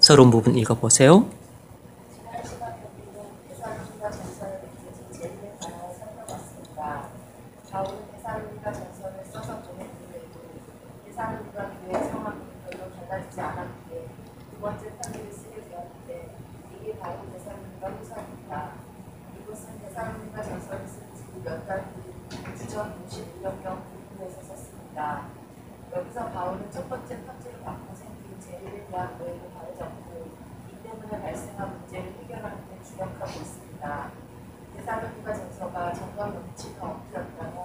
서론 부분 읽어보세요. 바울은 데살로니가 전서를 써서 보낸 후에도 데살로니가 교회 상황이 별로 달라지지 않았기에 두 번째 편지를 쓰게 되었는데 이게 바로 데살로니가 후서입니다. 이것은 데살로니가 전서를 쓴 지 몇 달 후 주전 56년경 공부에서 썼습니다. 여기서 바울은 첫 번째 편지를 받고 생긴 재림에 대한 오해를 바로잡고 이 때문에 발생한 문제를 해결하는 데 주력하고 있습니다. 데살로니가 전서가 정과 명치가 엉켰다면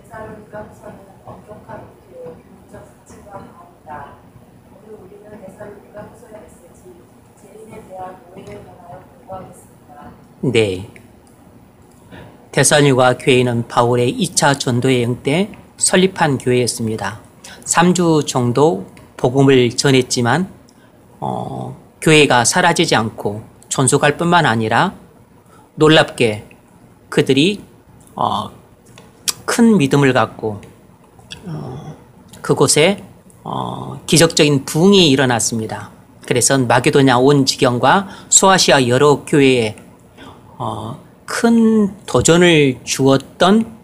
데살로니가 후서는 엄격한 옥교의 교훈적 사치가 강합니다. 오늘 우리는 데살로니가 후서의 메시지 재림에 대한 오해에 관하여 공부하겠습니다. 네. 데살로니가 교회는 바울의 2차 전도 여행 때 설립한 교회였습니다. 3주 정도 복음을 전했지만 교회가 사라지지 않고 존속할 뿐만 아니라 놀랍게 그들이 큰 믿음을 갖고 그곳에 기적적인 부흥이 일어났습니다. 그래서 마게도냐 온 지경과 소아시아 여러 교회에 큰 도전을 주었던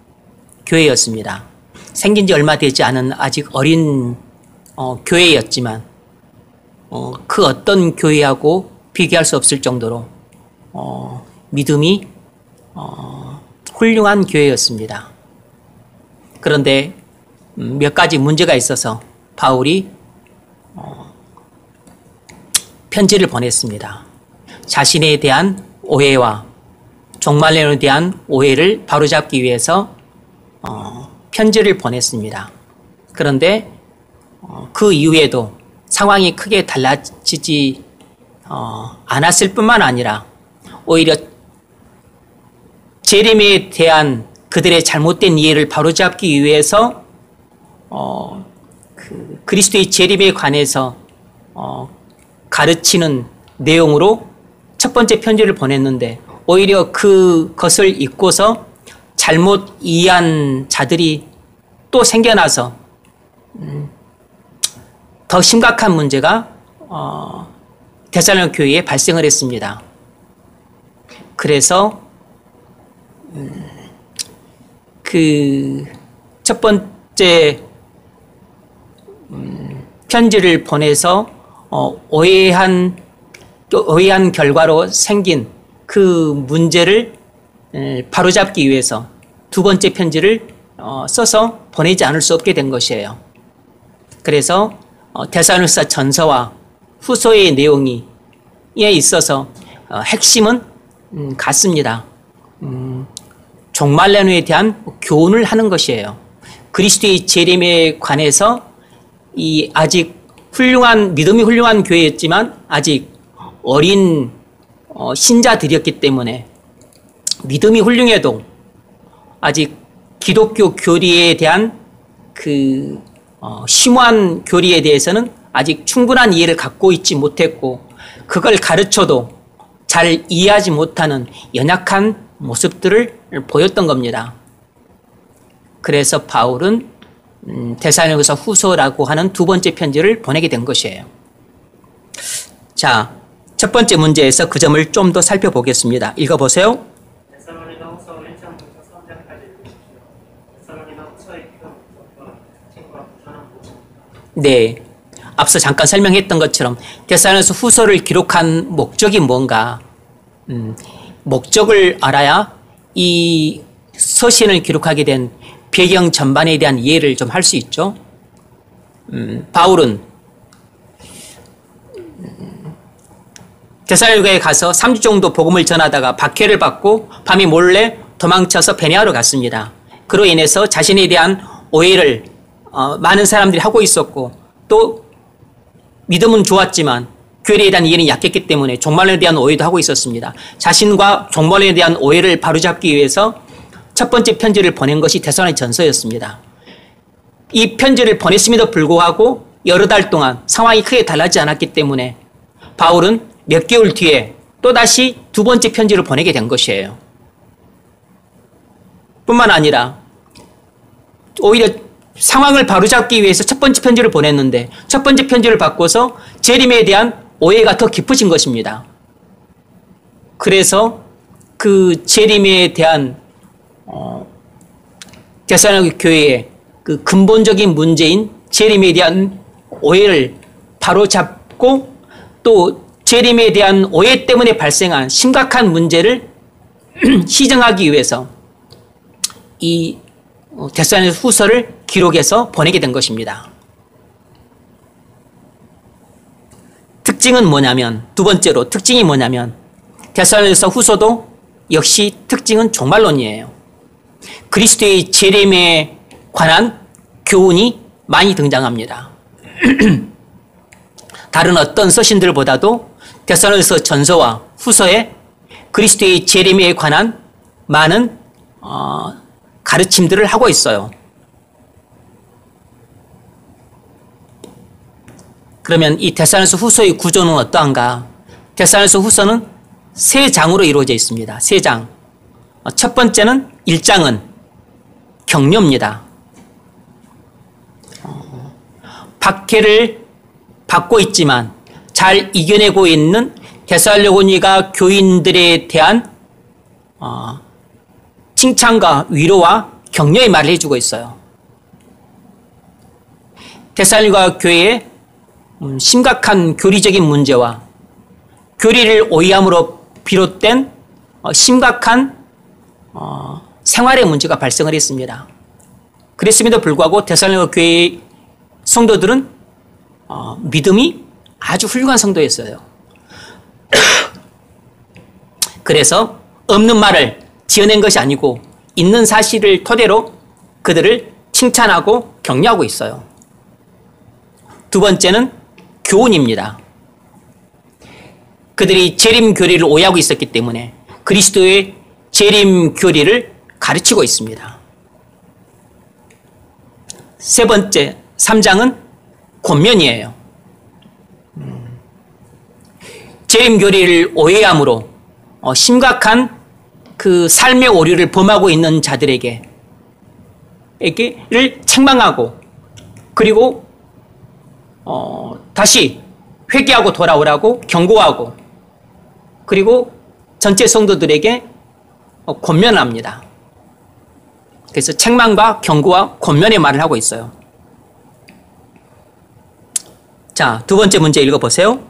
교회였습니다. 생긴 지 얼마 되지 않은 아직 어린 교회였지만 그 어떤 교회하고 비교할 수 없을 정도로 믿음이 훌륭한 교회였습니다. 그런데 몇 가지 문제가 있어서 바울이 편지를 보냈습니다. 자신에 대한 오해와 종말론에 대한 오해를 바로잡기 위해서 편지를 보냈습니다. 그런데 그 이후에도 상황이 크게 달라지지 않았을 뿐만 아니라 오히려 재림에 대한 그들의 잘못된 이해를 바로잡기 위해서 그리스도의 재림에 관해서 가르치는 내용으로 첫 번째 편지를 보냈는데 오히려 그것을 잊고서 잘못 이해한 자들이 또 생겨나서 더 심각한 문제가 데살로니가 교회에 발생을 했습니다. 그래서 그 첫 번째 편지를 보내서 오해한 결과로 생긴 그 문제를 바로잡기 위해서 두 번째 편지를 써서 보내지 않을 수 없게 된 것이에요. 그래서 데살로니가 전서와 후서의 내용에 있어서 핵심은 같습니다. 종말론에 대한 교훈을 하는 것이에요. 그리스도의 재림에 관해서 아직 믿음이 훌륭한 교회였지만 아직 어린 신자들이었기 때문에 믿음이 훌륭해도 아직 기독교 교리에 대한 심오한 교리에 대해서는 아직 충분한 이해를 갖고 있지 못했고 그걸 가르쳐도 잘 이해하지 못하는 연약한 모습들을 보였던 겁니다. 그래서 바울은 데살로니가서 후서라고 하는 두 번째 편지를 보내게 된 것이에요. 자, 첫 번째 문제에서 그 점을 좀 더 살펴보겠습니다. 읽어보세요. 데살로니가 후서 1장부터 3장까지 읽으십시오. 데살로니가 후서의 표현과 친구와 부전한 무엇입니까? 네, 앞서 잠깐 설명했던 것처럼 데살로니가서 후서를 기록한 목적이 뭔가 목적을 알아야 이 서신을 기록하게 된 배경 전반에 대한 이해를 좀 할 수 있죠. 바울은 데살로니가에 가서 3주 정도 복음을 전하다가 박해를 받고 밤에 몰래 도망쳐서 베네아로 갔습니다. 그로 인해서 자신에 대한 오해를 많은 사람들이 하고 있었고 또 믿음은 좋았지만 교회에 대한 이해는 약했기 때문에 종말론에 대한 오해도 하고 있었습니다. 자신과 종말론에 대한 오해를 바로잡기 위해서 첫 번째 편지를 보낸 것이 데살로니가 전서였습니다. 이 편지를 보냈음에도 불구하고 여러 달 동안 상황이 크게 달라지지 않았기 때문에 바울은 몇 개월 뒤에 또다시 두 번째 편지를 보내게 된 것이에요. 뿐만 아니라 오히려 상황을 바로잡기 위해서 첫 번째 편지를 보냈는데 첫 번째 편지를 바꿔서 재림에 대한 오해가 더 깊어진 것입니다. 그래서 그 재림에 대한 데살로니가 교회의 그 근본적인 문제인 재림에 대한 오해를 바로잡고 또 재림에 대한 오해 때문에 발생한 심각한 문제를 시정하기 위해서 이 데살로니가 후서를 기록해서 보내게 된 것입니다. 특징은 뭐냐면, 두 번째로 특징이 뭐냐면 데살로니가 후서도 역시 특징은 종말론이에요. 그리스도의 재림에 관한 교훈이 많이 등장합니다. 다른 어떤 서신들보다도 데살로니가 전서와 후서에 그리스도의 재림에 관한 많은 가르침들을 하고 있어요. 그러면 이 데살로니가 후서의 구조는 어떠한가? 데살로니가 후서는 세 장으로 이루어져 있습니다. 세 장. 첫 번째는 1장은 격려입니다. 박해를 받고 있지만 잘 이겨내고 있는 데살로니가 교인들에 대한 칭찬과 위로와 격려의 말을 해주고 있어요. 데살로니가 교회의 심각한 교리적인 문제와 교리를 오해함으로 비롯된 심각한 생활의 문제가 발생을 했습니다. 그랬음에도 불구하고 데살로니가 교회의 성도들은 믿음이 아주 훌륭한 성도였어요. 그래서 없는 말을 지어낸 것이 아니고 있는 사실을 토대로 그들을 칭찬하고 격려하고 있어요. 두 번째는 교훈입니다. 그들이 재림 교리를 오해하고 있었기 때문에 그리스도의 재림 교리를 가르치고 있습니다. 세 번째, 3장은 권면이에요. 재림 교리를 오해함으로 심각한 그 삶의 오류를 범하고 있는 자들에게를 책망하고 그리고 다시 회개하고 돌아오라고 경고하고 그리고 전체 성도들에게 권면을 합니다. 그래서 책망과 경고와 권면의 말을 하고 있어요. 자, 두 번째 문제 읽어보세요.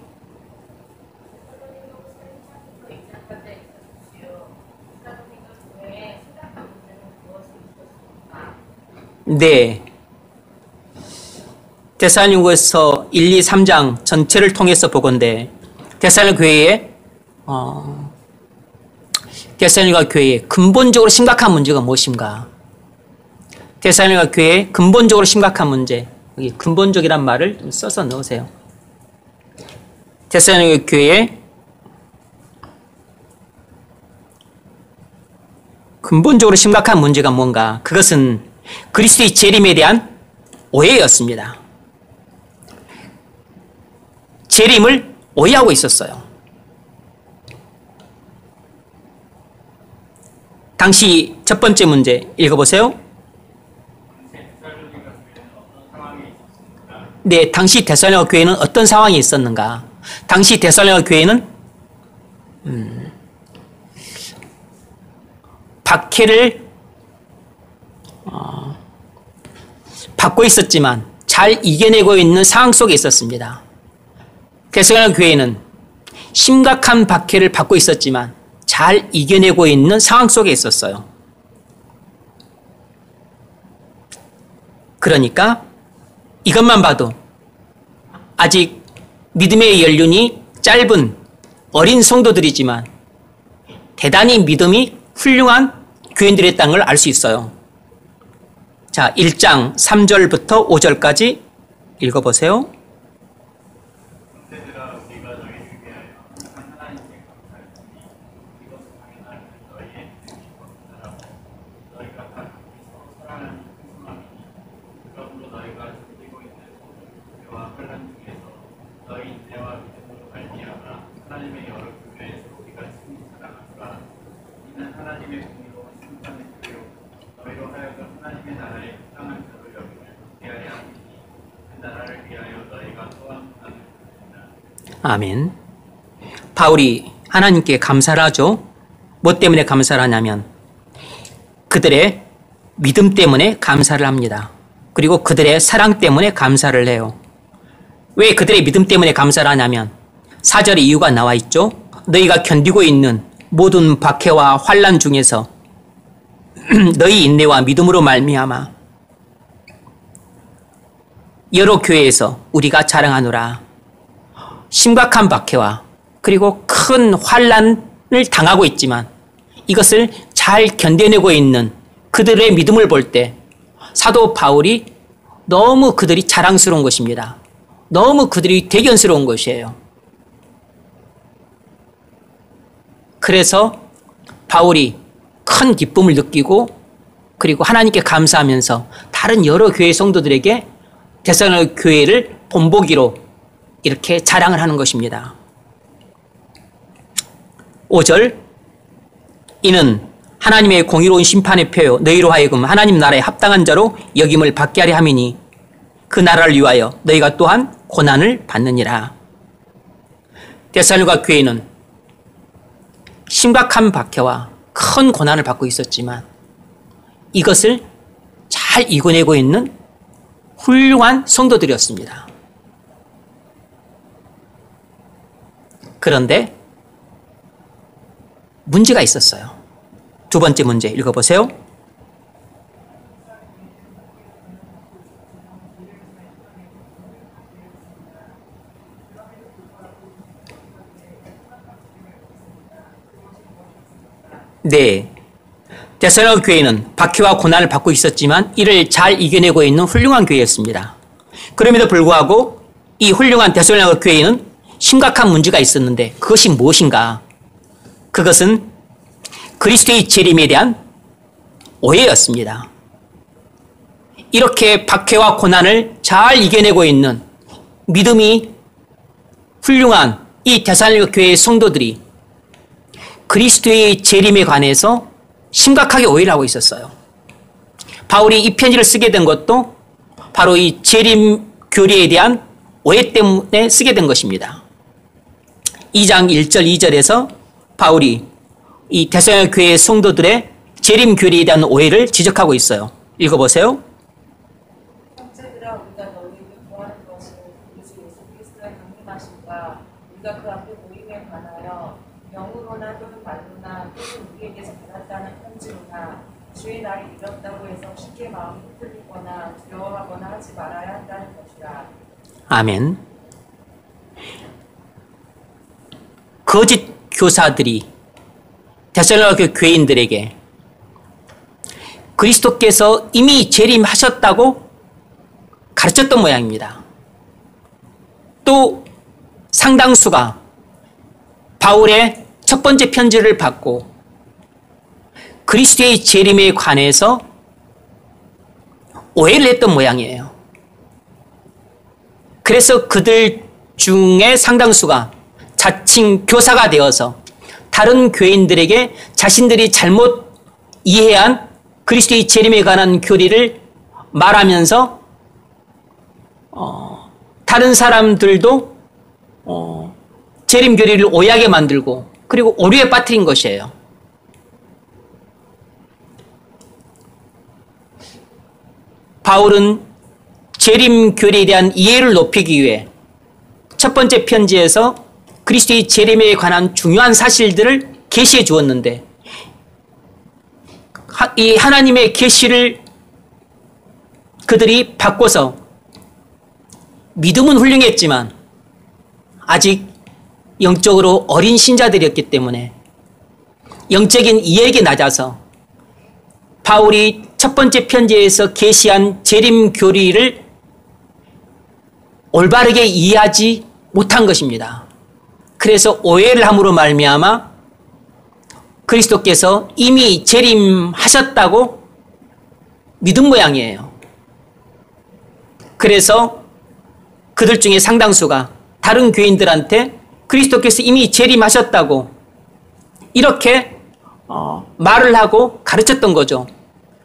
네. 데살로니가서 1, 2, 3장 전체를 통해서 보건대 데살로니가 교회에 데살로니가 교회의 근본적으로 심각한 문제가 무엇인가? 데살로니가 교회의 근본적으로 심각한 문제, 여기 근본적이란 말을 좀 써서 넣으세요. 데살로니가 교회의 근본적으로 심각한 문제가 뭔가? 그것은 그리스도의 재림에 대한 오해였습니다. 재림을 오해하고 있었어요. 당시 첫 번째 문제 읽어보세요. 네, 당시 데살로니가 교회는 어떤 상황이 있었는가? 당시 데살로니가 교회는 박해를 받고 있었지만 잘 이겨내고 있는 상황 속에 있었습니다. 데살로니가 교회는 심각한 박해를 받고 있었지만 잘 이겨내고 있는 상황 속에 있었어요. 그러니까 이것만 봐도 아직 믿음의 연륜이 짧은 어린 성도들이지만 대단히 믿음이 훌륭한 교인들의 땅을 알 수 있어요. 자, 1장 3절부터 5절까지 읽어보세요. 아멘. 바울이 하나님께 감사를 하죠. 뭐 때문에 감사를 하냐면 그들의 믿음 때문에 감사를 합니다. 그리고 그들의 사랑 때문에 감사를 해요. 왜 그들의 믿음 때문에 감사를 하냐면 4절에 이유가 나와 있죠. 너희가 견디고 있는 모든 박해와 환난 중에서 너희 인내와 믿음으로 말미암아 여러 교회에서 우리가 자랑하노라. 심각한 박해와 그리고 큰 환난을 당하고 있지만 이것을 잘 견뎌내고 있는 그들의 믿음을 볼 때 사도 바울이 너무 그들이 자랑스러운 것입니다. 너무 그들이 대견스러운 것이에요. 그래서 바울이 큰 기쁨을 느끼고 그리고 하나님께 감사하면서 다른 여러 교회 성도들에게 데살로니가 교회를 본보기로 이렇게 자랑을 하는 것입니다. 5절 이는 하나님의 공의로운 심판의 표요 너희로 하여금 하나님 나라에 합당한 자로 여김을 받게 하려 함이니 그 나라를 위하여 너희가 또한 고난을 받느니라. 데살로니가 교회는 심각한 박해와 큰 고난을 받고 있었지만 이것을 잘 이겨내고 있는 훌륭한 성도들이었습니다. 그런데 문제가 있었어요. 두 번째 문제 읽어보세요. 네. 데살로니가 교회는 박해와 고난을 받고 있었지만 이를 잘 이겨내고 있는 훌륭한 교회였습니다. 그럼에도 불구하고 이 훌륭한 데살로니가 교회에는 심각한 문제가 있었는데 그것이 무엇인가? 그것은 그리스도의 재림에 대한 오해였습니다. 이렇게 박해와 고난을 잘 이겨내고 있는 믿음이 훌륭한 이 데살로니가 교회의 성도들이 그리스도의 재림에 관해서 심각하게 오해를 하고 있었어요. 바울이 이 편지를 쓰게 된 것도 바로 이 재림 교리에 대한 오해 때문에 쓰게 된 것입니다. 2장 1절 2절에서 바울이 이 데살로니가 교회의 성도들의 재림 교리에 대한 오해를 지적하고 있어요. 읽어보세요. 형제들아 우리가 너희를 구하는 것은 우리 주 예수 그리스도의 강림하심과 우리가 그 앞에 모임에 관하여 영으로나 또는 말로나 또는 우리에게서 받았다는 편지로나 주의 날이 이렇다고 해서 쉽게 마음이 흔들리거나 두려워하거나 하지 말아야 한다는 것이라. 아멘. 거짓 교사들이 데살로니가 교회인들에게 그리스도께서 이미 재림하셨다고 가르쳤던 모양입니다. 또 상당수가 바울의 첫 번째 편지를 받고 그리스도의 재림에 관해서 오해를 했던 모양이에요. 그래서 그들 중에 상당수가 자칭 교사가 되어서 다른 교인들에게 자신들이 잘못 이해한 그리스도의 재림에 관한 교리를 말하면서 다른 사람들도 재림 교리를 오해하게 만들고 그리고 오류에 빠뜨린 것이에요. 바울은 재림 교리에 대한 이해를 높이기 위해 첫 번째 편지에서 그리스도의 재림에 관한 중요한 사실들을 계시해 주었는데 이 하나님의 계시를 그들이 바꿔서 믿음은 훌륭했지만 아직 영적으로 어린 신자들이었기 때문에 영적인 이해력이 낮아서 바울이 첫 번째 편지에서 계시한 재림 교리를 올바르게 이해하지 못한 것입니다. 그래서 오해를 함으로 말미암아 그리스도께서 이미 재림하셨다고 믿은 모양이에요. 그래서 그들 중에 상당수가 다른 교인들한테 그리스도께서 이미 재림하셨다고 이렇게 말을 하고 가르쳤던 거죠.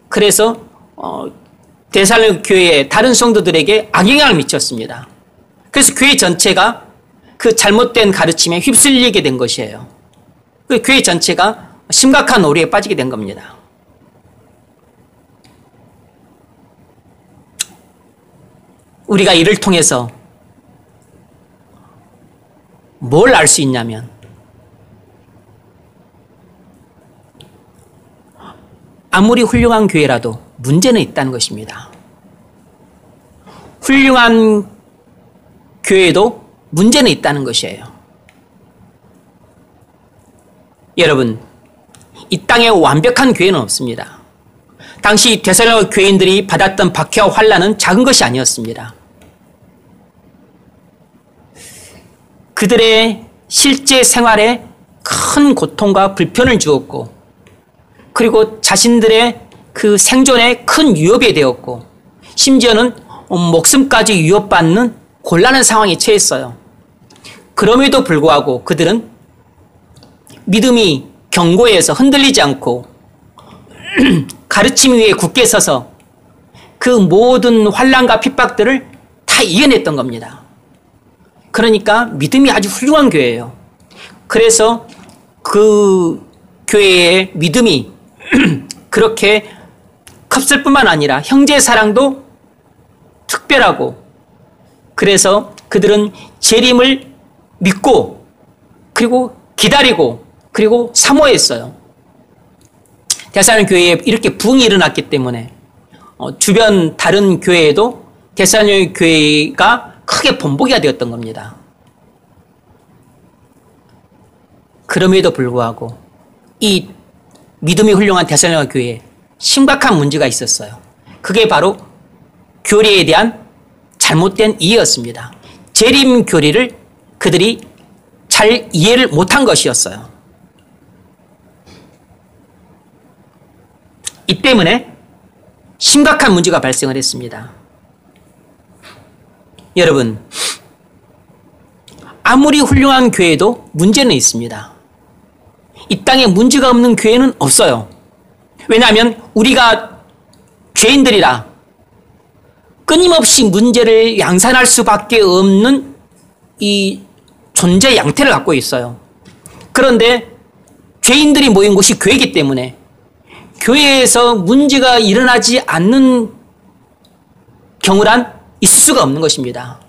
그래서 데살로니가 교회의 다른 성도들에게 악영향을 미쳤습니다. 그래서 교회 전체가 그 잘못된 가르침에 휩쓸리게 된 것이에요. 그 교회 전체가 심각한 오류에 빠지게 된 겁니다. 우리가 이를 통해서 뭘 알 수 있냐면 아무리 훌륭한 교회라도 문제는 있다는 것입니다. 훌륭한 교회도 문제는 있다는 것이에요. 여러분, 이 땅에 완벽한 교회는 없습니다. 당시 데살로니가 교인들이 받았던 박해와 환난은 작은 것이 아니었습니다. 그들의 실제 생활에 큰 고통과 불편을 주었고, 그리고 자신들의 그 생존에 큰 위협이 되었고, 심지어는 목숨까지 위협받는 곤란한 상황에 처했어요. 그럼에도 불구하고 그들은 믿음이 견고해서 흔들리지 않고 가르침 위에 굳게 서서 그 모든 환난과 핍박들을 다 이겨냈던 겁니다. 그러니까 믿음이 아주 훌륭한 교회예요. 그래서 그 교회의 믿음이 그렇게 컸을 뿐만 아니라 형제 사랑도 특별하고, 그래서 그들은 재림을 믿고 그리고 기다리고 그리고 사모했어요. 데살로니가 교회에 이렇게 부흥이 일어났기 때문에 주변 다른 교회에도 데살로니가 교회가 크게 번복이 되었던 겁니다. 그럼에도 불구하고 이 믿음이 훌륭한 데살로니가 교회에 심각한 문제가 있었어요. 그게 바로 교리에 대한 잘못된 이해였습니다. 재림 교리를 그들이 잘 이해를 못한 것이었어요. 이 때문에 심각한 문제가 발생을 했습니다. 여러분, 아무리 훌륭한 교회도 문제는 있습니다. 이 땅에 문제가 없는 교회는 없어요. 왜냐하면 우리가 죄인들이라 끊임없이 문제를 양산할 수밖에 없는 이 존재 양태를 갖고 있어요. 그런데 죄인들이 모인 곳이 교회이기 때문에 교회에서 문제가 일어나지 않는 경우란 있을 수가 없는 것입니다.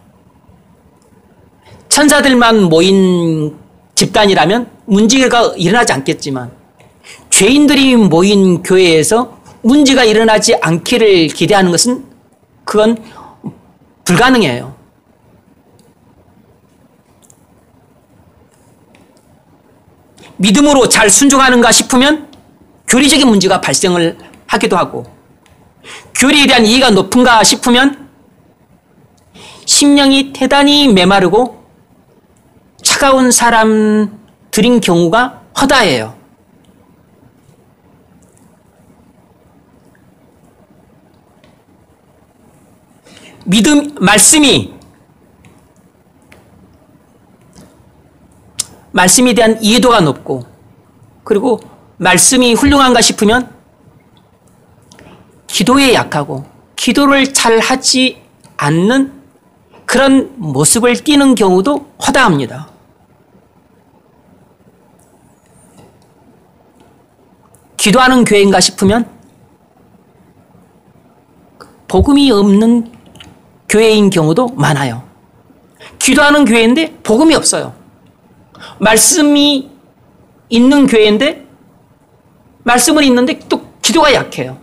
천사들만 모인 집단이라면 문제가 일어나지 않겠지만 죄인들이 모인 교회에서 문제가 일어나지 않기를 기대하는 것은 그건 불가능해요. 믿음으로 잘 순종하는가 싶으면 교리적인 문제가 발생을 하기도 하고, 교리에 대한 이해가 높은가 싶으면 심령이 대단히 메마르고 차가운 사람들인 경우가 허다해요. 말씀에 대한 이해도가 높고, 그리고 말씀이 훌륭한가 싶으면 기도에 약하고 기도를 잘 하지 않는 그런 모습을 띠는 경우도 허다합니다. 기도하는 교회인가 싶으면 복음이 없는 교회인 경우도 많아요. 기도하는 교회인데 복음이 없어요. 말씀이 있는 교회인데 말씀은 있는데 또 기도가 약해요.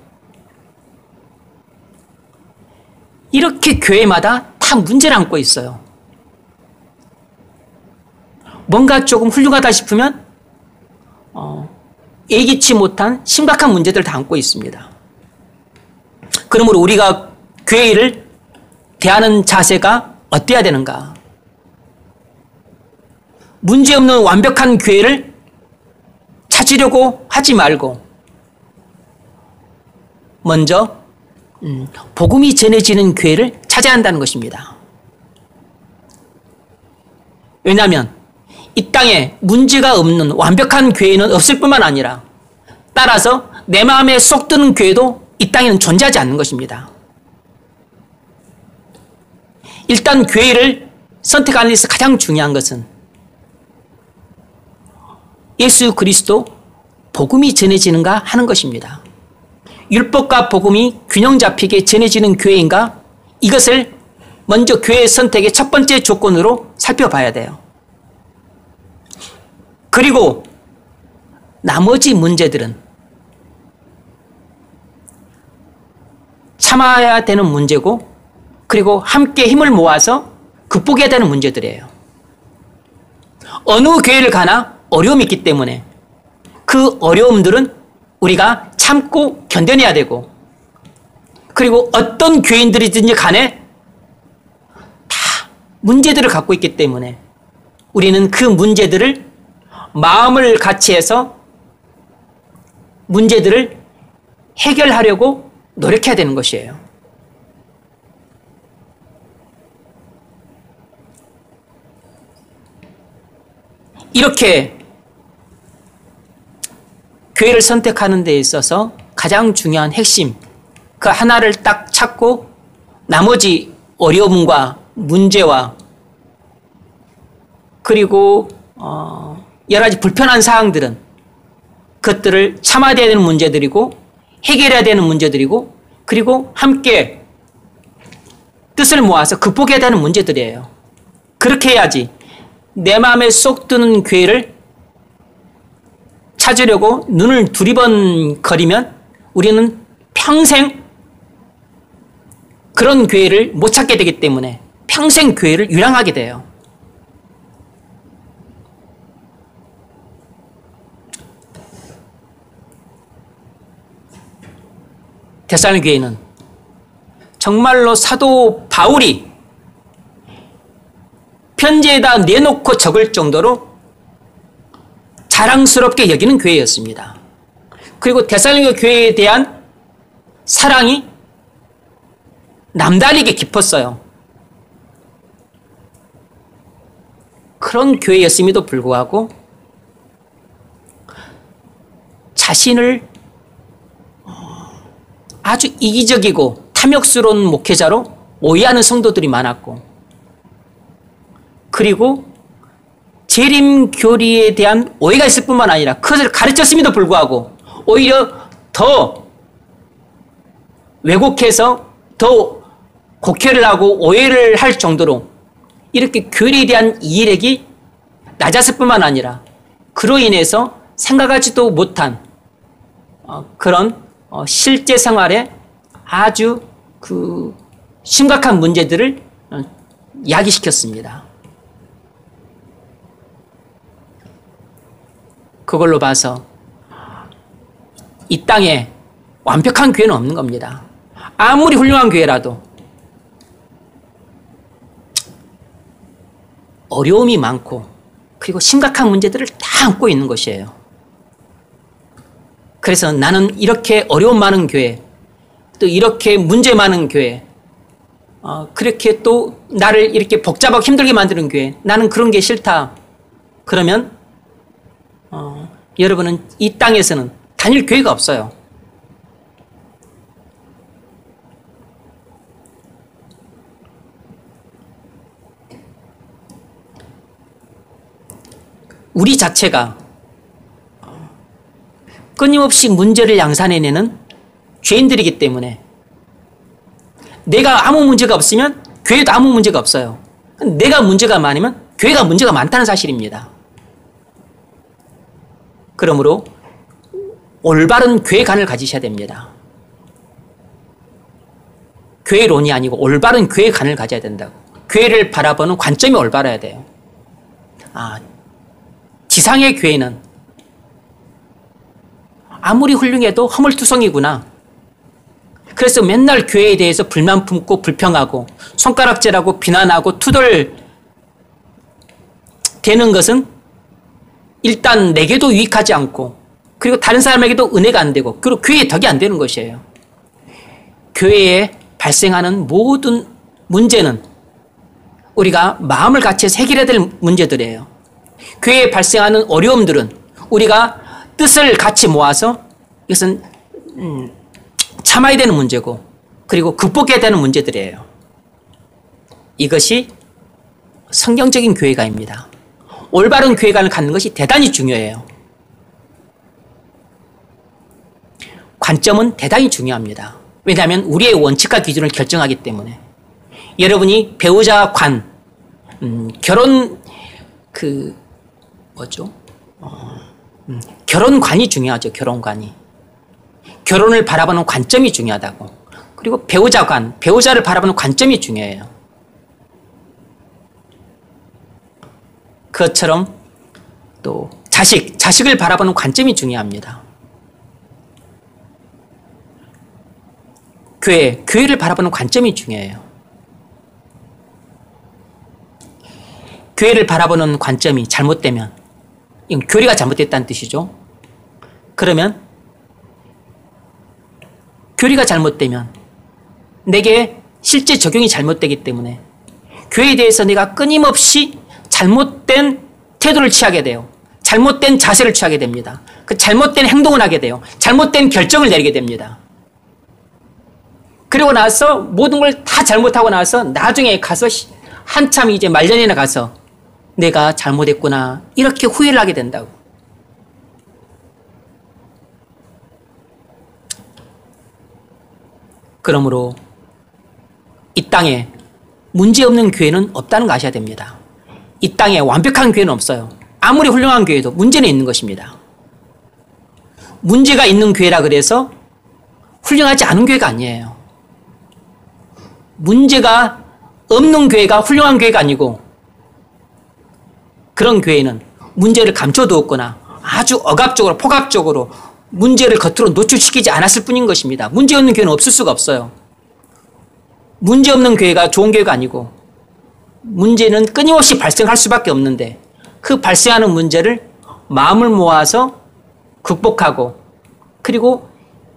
이렇게 교회마다 다 문제를 안고 있어요. 뭔가 조금 훌륭하다 싶으면 예기치 못한 심각한 문제들을 다 안고 있습니다. 그러므로 우리가 교회를 대하는 자세가 어때야 되는가? 문제없는 완벽한 교회를 찾으려고 하지 말고 먼저 복음이 전해지는 교회를 찾아야 한다는 것입니다. 왜냐하면 이 땅에 문제가 없는 완벽한 교회는 없을 뿐만 아니라 따라서 내 마음에 쏙 드는 교회도 이 땅에는 존재하지 않는 것입니다. 일단 교회를 선택하는 데서 가장 중요한 것은 예수 그리스도 복음이 전해지는가 하는 것입니다. 율법과 복음이 균형 잡히게 전해지는 교회인가? 이것을 먼저 교회 선택의 첫 번째 조건으로 살펴봐야 돼요. 그리고 나머지 문제들은 참아야 되는 문제고, 그리고 함께 힘을 모아서 극복해야 되는 문제들이에요. 어느 교회를 가나 어려움이 있기 때문에 그 어려움들은 우리가 참고 견뎌내야 되고, 그리고 어떤 교인들이든지 간에 다 문제들을 갖고 있기 때문에 우리는 그 문제들을 마음을 같이 해서 문제들을 해결하려고 노력해야 되는 것이에요. 이렇게 교회를 선택하는 데 있어서 가장 중요한 핵심, 그 하나를 딱 찾고 나머지 어려움과 문제와 그리고 여러 가지 불편한 사항들은 그것들을 참아야 되는 문제들이고 해결해야 되는 문제들이고, 그리고 함께 뜻을 모아서 극복해야 되는 문제들이에요. 그렇게 해야지 내 마음에 쏙 드는 교회를 찾으려고 눈을 두리번거리면 우리는 평생 그런 교회를 못 찾게 되기 때문에 평생 교회를 유랑하게 돼요. 데살로니가 교회는 정말로 사도 바울이 편지에다 내놓고 적을 정도로 자랑스럽게 여기는 교회였습니다. 그리고 데살로니가 교회에 대한 사랑이 남다르게 깊었어요. 그런 교회였음에도 불구하고 자신을 아주 이기적이고 탐욕스러운 목회자로 오해하는 성도들이 많았고, 그리고 재림 교리에 대한 오해가 있을 뿐만 아니라 그것을 가르쳤음에도 불구하고 오히려 더 왜곡해서 더 곡해를 하고 오해를 할 정도로 이렇게 교리에 대한 이해력이 낮았을 뿐만 아니라 그로 인해서 생각하지도 못한 그런 실제 생활에 아주 그 심각한 문제들을 야기시켰습니다. 그걸로 봐서 이 땅에 완벽한 교회는 없는 겁니다. 아무리 훌륭한 교회라도 어려움이 많고 그리고 심각한 문제들을 다 안고 있는 것이에요. 그래서 나는 이렇게 어려움 많은 교회, 또 이렇게 문제 많은 교회, 그렇게 또 나를 이렇게 복잡하고 힘들게 만드는 교회, 나는 그런 게 싫다. 그러면 여러분은 이 땅에서는 다닐 교회가 없어요. 우리 자체가 끊임없이 문제를 양산해내는 죄인들이기 때문에 내가 아무 문제가 없으면 교회도 아무 문제가 없어요. 내가 문제가 많으면 교회가 문제가 많다는 사실입니다. 그러므로 올바른 교회관을 가지셔야 됩니다. 교회론이 아니고 올바른 교회관을 가져야 된다고. 교회를 바라보는 관점이 올바라야 돼요. 지상의 교회는 아무리 훌륭해도 허물투성이구나. 그래서 맨날 교회에 대해서 불만 품고 불평하고 손가락질하고 비난하고 투덜대는 것은 일단 내게도 유익하지 않고, 그리고 다른 사람에게도 은혜가 안 되고, 그리고 교회에 덕이 안 되는 것이에요. 교회에 발생하는 모든 문제는 우리가 마음을 같이 해서 해결해야 될 문제들이에요. 교회에 발생하는 어려움들은 우리가 뜻을 같이 모아서 이것은 참아야 되는 문제고, 그리고 극복해야 되는 문제들이에요. 이것이 성경적인 교회가입니다. 올바른 교회관을 갖는 것이 대단히 중요해요. 관점은 대단히 중요합니다. 왜냐하면 우리의 원칙과 기준을 결정하기 때문에. 여러분이 배우자 관, 결혼 결혼관이 중요하죠. 결혼관이. 결혼을 바라보는 관점이 중요하다고. 그리고 배우자 관, 배우자를 바라보는 관점이 중요해요. 그것처럼 또 자식을 바라보는 관점이 중요합니다. 교회를 바라보는 관점이 중요해요. 교회를 바라보는 관점이 잘못되면, 이건 교리가 잘못됐다는 뜻이죠. 그러면 교리가 잘못되면 내게 실제 적용이 잘못되기 때문에 교회에 대해서 내가 끊임없이 잘못된 태도를 취하게 돼요. 잘못된 자세를 취하게 됩니다. 그 잘못된 행동을 하게 돼요. 잘못된 결정을 내리게 됩니다. 그리고 나서 모든 걸 다 잘못하고 나서 나중에 가서 한참 이제 말년이나 가서 내가 잘못했구나 이렇게 후회를 하게 된다고. 그러므로 이 땅에 문제없는 교회는 없다는 거 아셔야 됩니다. 이 땅에 완벽한 교회는 없어요. 아무리 훌륭한 교회도 문제는 있는 것입니다. 문제가 있는 교회라 그래서 훌륭하지 않은 교회가 아니에요. 문제가 없는 교회가 훌륭한 교회가 아니고, 그런 교회는 문제를 감춰두었거나 아주 억압적으로 폭압적으로 문제를 겉으로 노출시키지 않았을 뿐인 것입니다. 문제 없는 교회는 없을 수가 없어요. 문제 없는 교회가 좋은 교회가 아니고, 문제는 끊임없이 발생할 수밖에 없는데 그 발생하는 문제를 마음을 모아서 극복하고 그리고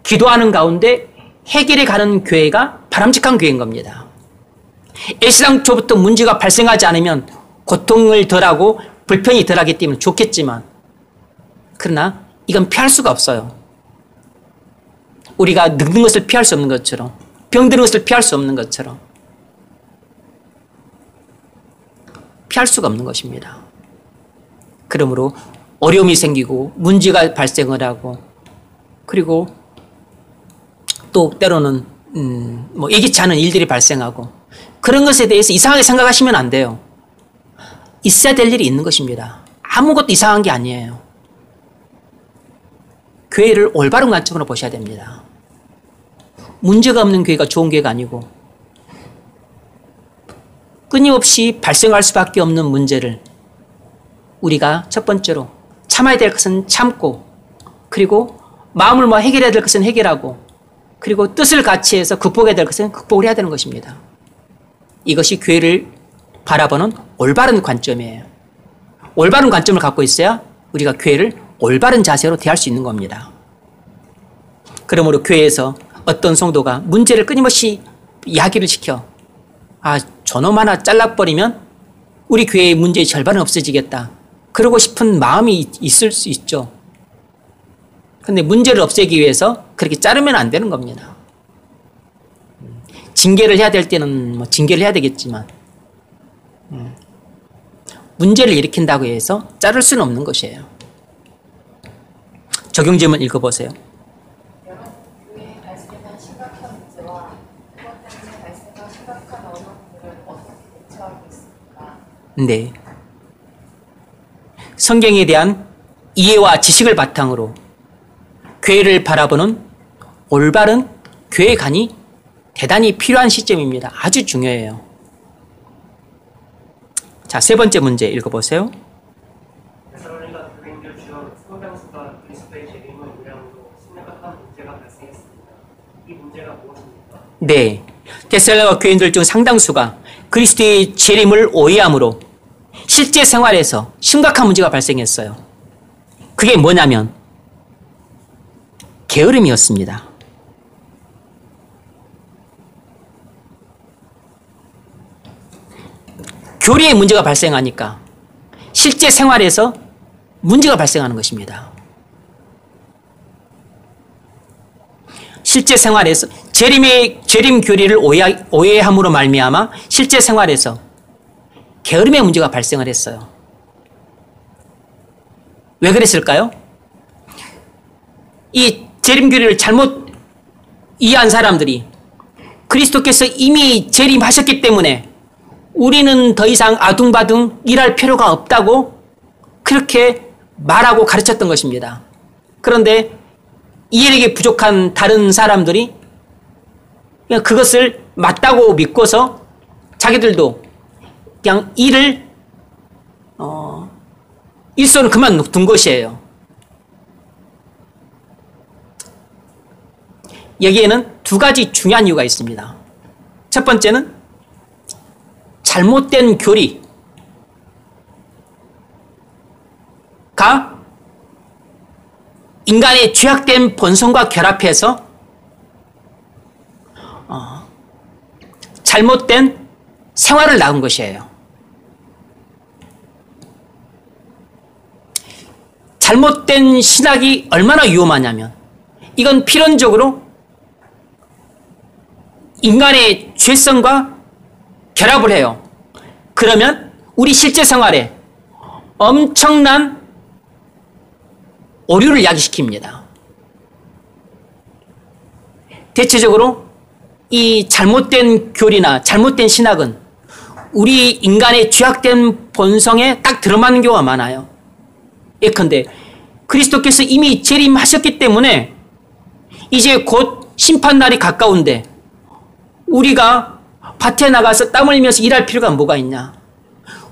기도하는 가운데 해결해 가는 교회가 바람직한 교회인 겁니다. 애시당초부터 문제가 발생하지 않으면 고통을 덜하고 불편이 덜하기 때문에 좋겠지만, 그러나 이건 피할 수가 없어요. 우리가 늙는 것을 피할 수 없는 것처럼, 병드는 것을 피할 수 없는 것처럼 피할 수가 없는 것입니다. 그러므로 어려움이 생기고 문제가 발생을 하고, 그리고 또 때로는 예기치 않은 일들이 발생하고, 그런 것에 대해서 이상하게 생각하시면 안 돼요. 있어야 될 일이 있는 것입니다. 아무것도 이상한 게 아니에요. 교회를 올바른 관점으로 보셔야 됩니다. 문제가 없는 교회가 좋은 교회가 아니고, 끊임없이 발생할 수밖에 없는 문제를 우리가 첫 번째로 참아야 될 것은 참고, 그리고 마음을 모아 해결해야 될 것은 해결하고, 그리고 뜻을 같이 해서 극복해야 될 것은 극복을 해야 되는 것입니다. 이것이 교회를 바라보는 올바른 관점이에요. 올바른 관점을 갖고 있어야 우리가 교회를 올바른 자세로 대할 수 있는 겁니다. 그러므로 교회에서 어떤 성도가 문제를 끊임없이 이야기를 시켜, 저놈 하나 잘라버리면 우리 교회의 문제의 절반은 없어지겠다, 그러고 싶은 마음이 있을 수 있죠. 그런데 문제를 없애기 위해서 그렇게 자르면 안 되는 겁니다. 징계를 해야 될 때는 징계를 해야 되겠지만, 문제를 일으킨다고 해서 자를 수는 없는 것이에요. 적용 질문 읽어보세요. 교회에 발생한 심각한 문제와 그것 때문에 발생한 심각한 어려움들을 어떻게 대처하고 있습니까? 네. 성경에 대한 이해와 지식을 바탕으로 교회를 바라보는 올바른 교회관이 대단히 필요한 시점입니다. 아주 중요해요. 자, 세 번째 문제 읽어보세요. 데살로니가 교인들 중 상당수가 그리스도의 재림을 의뢰함으로 심각한 문제가 발생했습니다. 이 문제가 무엇입니까? 네. 데살로니가 교인들 중 상당수가 그리스도의 재림을 오해함으로 실제 생활에서 심각한 문제가 발생했어요. 그게 뭐냐면 게으름이었습니다. 교리에 문제가 발생하니까 실제 생활에서 문제가 발생하는 것입니다. 실제 생활에서 재림 교리를 오해함으로 말미암아 실제 생활에서 게으름의 문제가 발생을 했어요. 왜 그랬을까요? 이 재림교리를 잘못 이해한 사람들이 그리스도께서 이미 재림하셨기 때문에 우리는 더 이상 아둥바둥 일할 필요가 없다고 그렇게 말하고 가르쳤던 것입니다. 그런데 이해력이 부족한 다른 사람들이 그냥 그것을 맞다고 믿고서 자기들도 그냥 일을 일손을 그만둔 것이에요. 여기에는 두 가지 중요한 이유가 있습니다. 첫 번째는 잘못된 교리가 인간의 죄악된 본성과 결합해서 잘못된 생활을 낳은 것이에요. 잘못된 신학이 얼마나 위험하냐면 이건 필연적으로 인간의 죄성과 결합을 해요. 그러면 우리 실제 생활에 엄청난 오류를 야기시킵니다. 대체적으로 이 잘못된 교리나 잘못된 신학은 우리 인간의 죄악된 본성에 딱 들어맞는 경우가 많아요. 예컨대 그리스도께서 이미 재림하셨기 때문에 이제 곧 심판날이 가까운데 우리가 밭에 나가서 땀 흘리면서 일할 필요가 뭐가 있냐.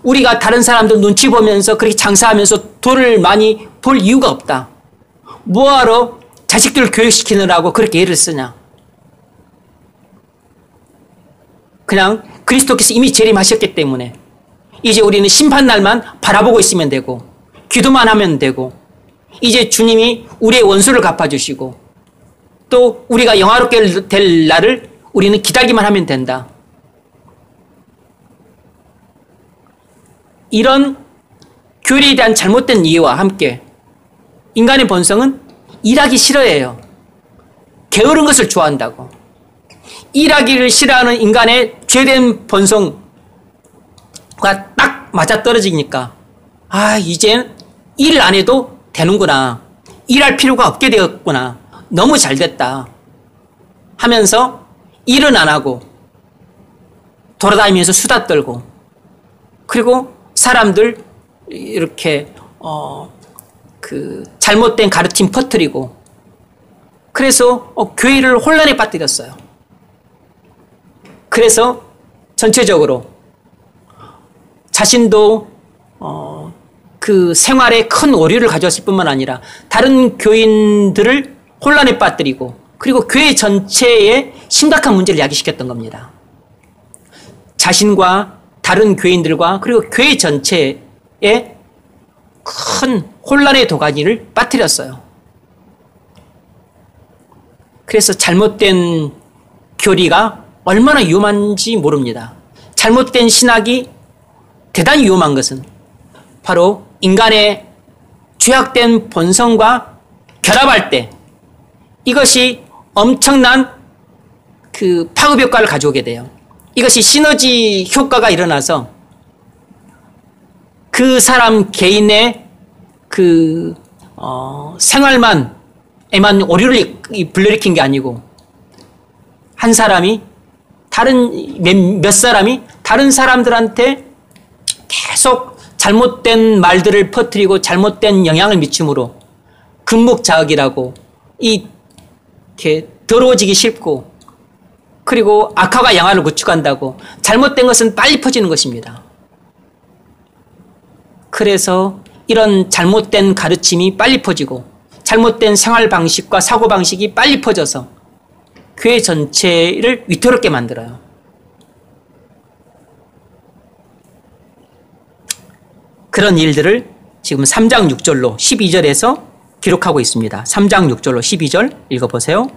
우리가 다른 사람들 눈치 보면서 그렇게 장사하면서 돈을 많이 벌 이유가 없다. 뭐하러 자식들을 교육시키느라고 그렇게 애를 쓰냐. 그냥 그리스도께서 이미 재림하셨기 때문에 이제 우리는 심판날만 바라보고 있으면 되고 기도만 하면 되고 이제 주님이 우리의 원수를 갚아주시고 또 우리가 영화롭게 될 날을 우리는 기다리기만 하면 된다. 이런 교리에 대한 잘못된 이해와 함께 인간의 본성은 일하기 싫어해요. 게으른 것을 좋아한다고. 일하기를 싫어하는 인간의 죄된 본성과 딱 맞아떨어지니까 이젠 일을 안 해도 되는구나. 일할 필요가 없게 되었구나. 너무 잘 됐다. 하면서 일은 안 하고 돌아다니면서 수다 떨고 그리고 사람들 이렇게 잘못된 가르침 퍼뜨리고 그래서 교회를 혼란에 빠뜨렸어요. 그래서 전체적으로 자신도 그 생활에 큰 오류를 가져왔을 뿐만 아니라 다른 교인들을 혼란에 빠뜨리고 그리고 교회 전체에 심각한 문제를 야기시켰던 겁니다. 자신과 다른 교인들과 그리고 교회 전체에 큰 혼란의 도가니를 빠뜨렸어요. 그래서 잘못된 교리가 얼마나 위험한지 모릅니다. 잘못된 신학이 대단히 위험한 것은 바로 인간의 죄악된 본성과 결합할 때 이것이 엄청난 그 파급 효과를 가져오게 돼요. 이것이 시너지 효과가 일어나서 그 사람 개인의 생활만에만 오류를 불러일으킨 게 아니고 한 사람이 몇 사람이 다른 사람들한테 계속 잘못된 말들을 퍼뜨리고 잘못된 영향을 미침으로 금목자극이라고 이렇게 더러워지기 쉽고 그리고 악화가 양화를 구축한다고 잘못된 것은 빨리 퍼지는 것입니다. 그래서 이런 잘못된 가르침이 빨리 퍼지고 잘못된 생활 방식과 사고 방식이 빨리 퍼져서 교회 전체를 위태롭게 만들어요. 그런 일들을 지금 3장 6절로 12절에서 기록하고 있습니다. 3장 6절로 12절 읽어보세요.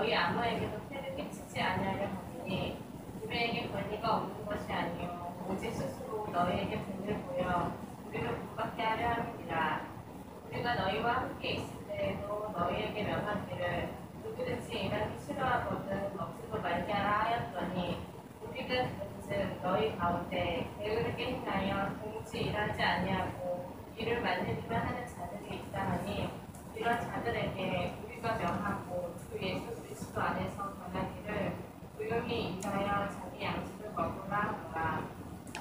너희 아무에게도 폐를 끼치지 아니하려 하니 우리에게 권리가 없는 것이 아니요 오직 스스로 너희에게 분을 보여 우리를 구박케 하려 함이니라. 우리가 너희와 함께 있을 때에도 너희에게 명하기를 누구든지 일하기 싫어하거든 먹지도 말게 하라 하였더니 우리가 그런즉 너희 가운데 게으르게 행하여 동지 일하지 아니하고 일을 만들기만 하는 자들이 있다 하니 이런 자들에게 우리가 명하고 주 예수 그리스도 안에서 전하기를 조용히 일하여 자기 양식을 먹으라 하노라.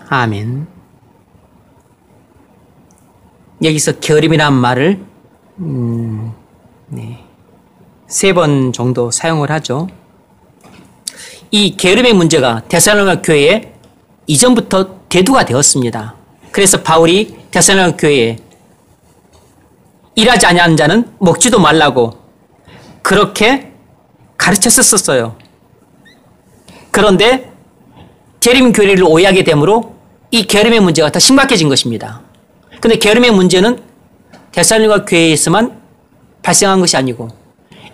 아멘. 여기서 게으름이란 말을 세 번 정도 사용을 하죠. 이 게으름의 문제가 데살로니가 교회에 이전부터 대두가 되었습니다. 그래서 바울이 데살로니가 교회에 일하지 아니하는 자는 먹지도 말라고 그렇게 가르쳤었어요. 그런데 재림 교리를 오해하게 되므로 이 게으름의 문제가 더 심각해진 것입니다. 그런데 게으름의 문제는 데살로니가 교회에서만 발생한 것이 아니고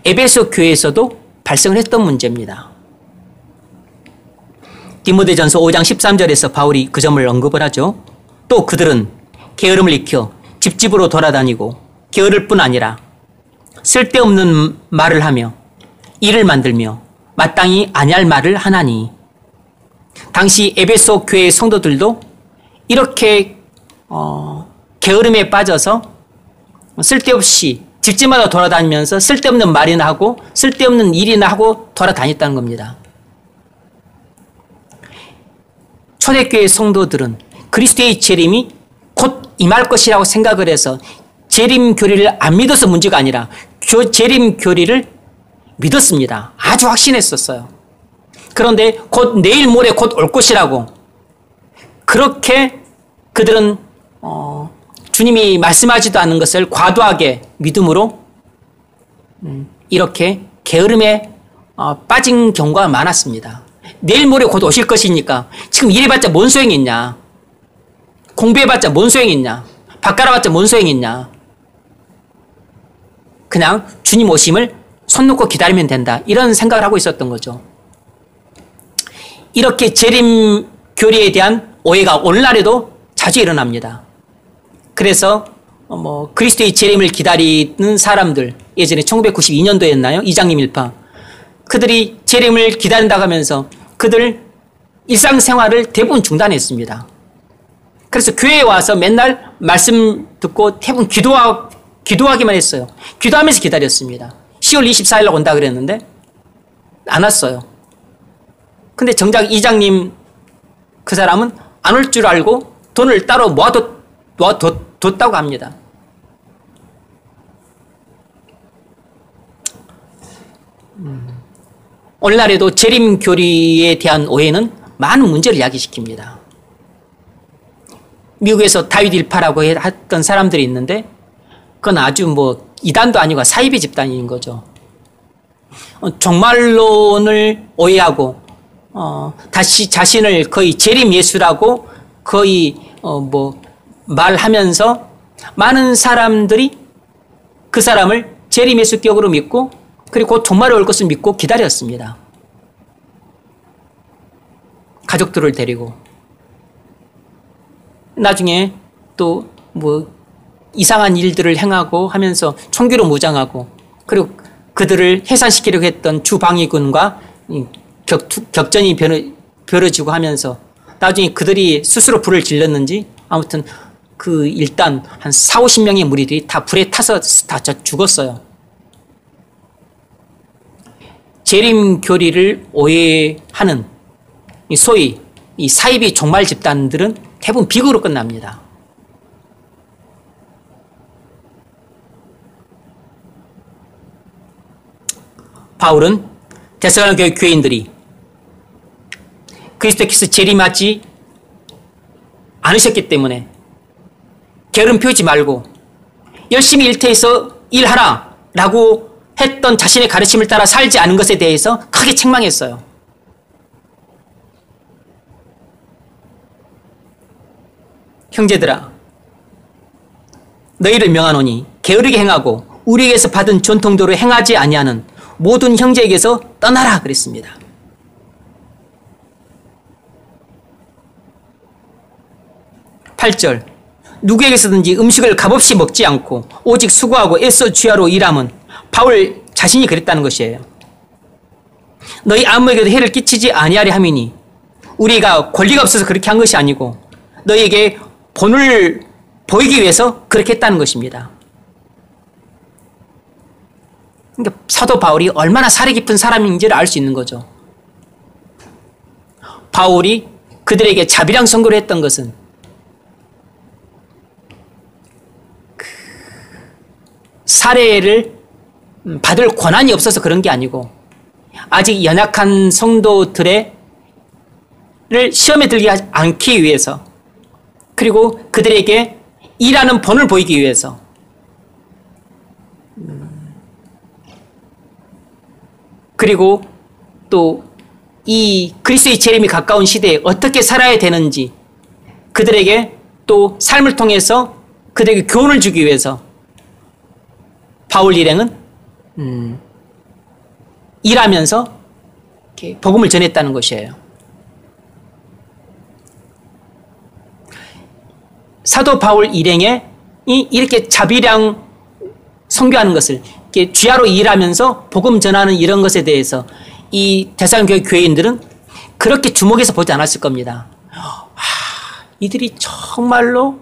에베소 교회에서도 발생을 했던 문제입니다. 디모데전서 5장 13절에서 바울이 그 점을 언급을 하죠. 또 그들은 게으름을 익혀 집집으로 돌아다니고 게으를 뿐 아니라 쓸데없는 말을 하며 일을 만들며 마땅히 아니할 말을 하나니. 당시 에베소 교회의 성도들도 이렇게 게으름에 빠져서 쓸데없이 집집마다 돌아다니면서 쓸데없는 말이나 하고 쓸데없는 일이나 하고 돌아다녔다는 겁니다. 초대교회 성도들은 그리스도의 재림이 곧 임할 것이라고 생각을 해서 재림 교리를 안 믿어서 문제가 아니라 재림 교리를 믿었습니다. 아주 확신했었어요. 그런데 곧 내일 모레 곧 올 것이라고 그렇게 그들은 주님이 말씀하지도 않은 것을 과도하게 믿음으로 이렇게 게으름에 빠진 경우가 많았습니다. 내일 모레 곧 오실 것이니까 지금 일해봤자 뭔 소용이 있냐. 공부해봤자 뭔 소용이 있냐. 밥 갈아봤자 뭔 소용이 있냐. 그냥 주님 오심을 손 놓고 기다리면 된다. 이런 생각을 하고 있었던 거죠. 이렇게 재림 교리에 대한 오해가 오늘날에도 자주 일어납니다. 그래서 그리스도의 재림을 기다리는 사람들, 예전에 1992년도였나요? 이장님 일파. 그들이 재림을 기다린다고 하면서 그들 일상생활을 대부분 중단했습니다. 그래서 교회에 와서 맨날 말씀 듣고 대부분 기도하기만 했어요. 기도하면서 기다렸습니다. 10월 24일 날 온다 그랬는데 안 왔어요. 근데 정작 이장님 그 사람은 안 올 줄 알고 돈을 따로 모아뒀다고 합니다. 오늘날에도 재림 교리에 대한 오해는 많은 문제를 야기시킵니다. 미국에서 다윗 일파라고 했던 사람들이 있는데 그건 아주 이단도 아니고 사이비 집단인 거죠. 종말론을 오해하고 다시 자신을 거의 재림 예수라고 거의 말하면서 많은 사람들이 그 사람을 재림 예수격으로 믿고 그리고 곧 종말에 올 것을 믿고 기다렸습니다. 가족들을 데리고 나중에 또 이상한 일들을 행하고 하면서 총기로 무장하고 그리고 그들을 해산시키려고 했던 주방위군과 격전이 벌어지고 하면서 나중에 그들이 스스로 불을 질렀는지 아무튼 일단 한 40-50명의 무리들이 다 불에 타서 다 죽었어요. 재림 교리를 오해하는 소위 이 사이비 종말 집단들은 대부분 비극으로 끝납니다. 바울은 데살로니가 교인들이 그리스도께서 재림하지 않으셨기 때문에 게으름 피우지 말고 열심히 일터에서 일하라 라고 했던 자신의 가르침을 따라 살지 않은 것에 대해서 크게 책망했어요. 형제들아, 너희를 명하노니 게으르게 행하고 우리에게서 받은 전통대로 행하지 아니하는 모든 형제에게서 떠나라 그랬습니다. 8절 누구에게서든지 음식을 값없이 먹지 않고 오직 수고하고 애써 주야로 일함은 바울 자신이 그랬다는 것이에요. 너희 아무에게도 해를 끼치지 아니하려 함이니 우리가 권리가 없어서 그렇게 한 것이 아니고 너희에게 본을 보이기 위해서 그렇게 했다는 것입니다. 그러니까 사도 바울이 얼마나 사려 깊은 사람인지를 알 수 있는 거죠. 바울이 그들에게 자비랑 선고를 했던 것은 살해를 받을 권한이 없어서 그런 게 아니고 아직 연약한 성도들을 시험에 들게 하지 않기 위해서 그리고 그들에게 일하는 본을 보이기 위해서 그리고 또 이 그리스도의 재림이 가까운 시대에 어떻게 살아야 되는지 그들에게 또 삶을 통해서 그들에게 교훈을 주기 위해서 바울 일행은 일하면서 이렇게 복음을 전했다는 것이에요. 사도 바울 일행이 이렇게 자비랑 선교하는 것을 이렇게 주야로 일하면서 복음 전하는 이런 것에 대해서 이 데살로니가 교회인들은 그렇게 주목해서 보지 않았을 겁니다. 이들이 정말로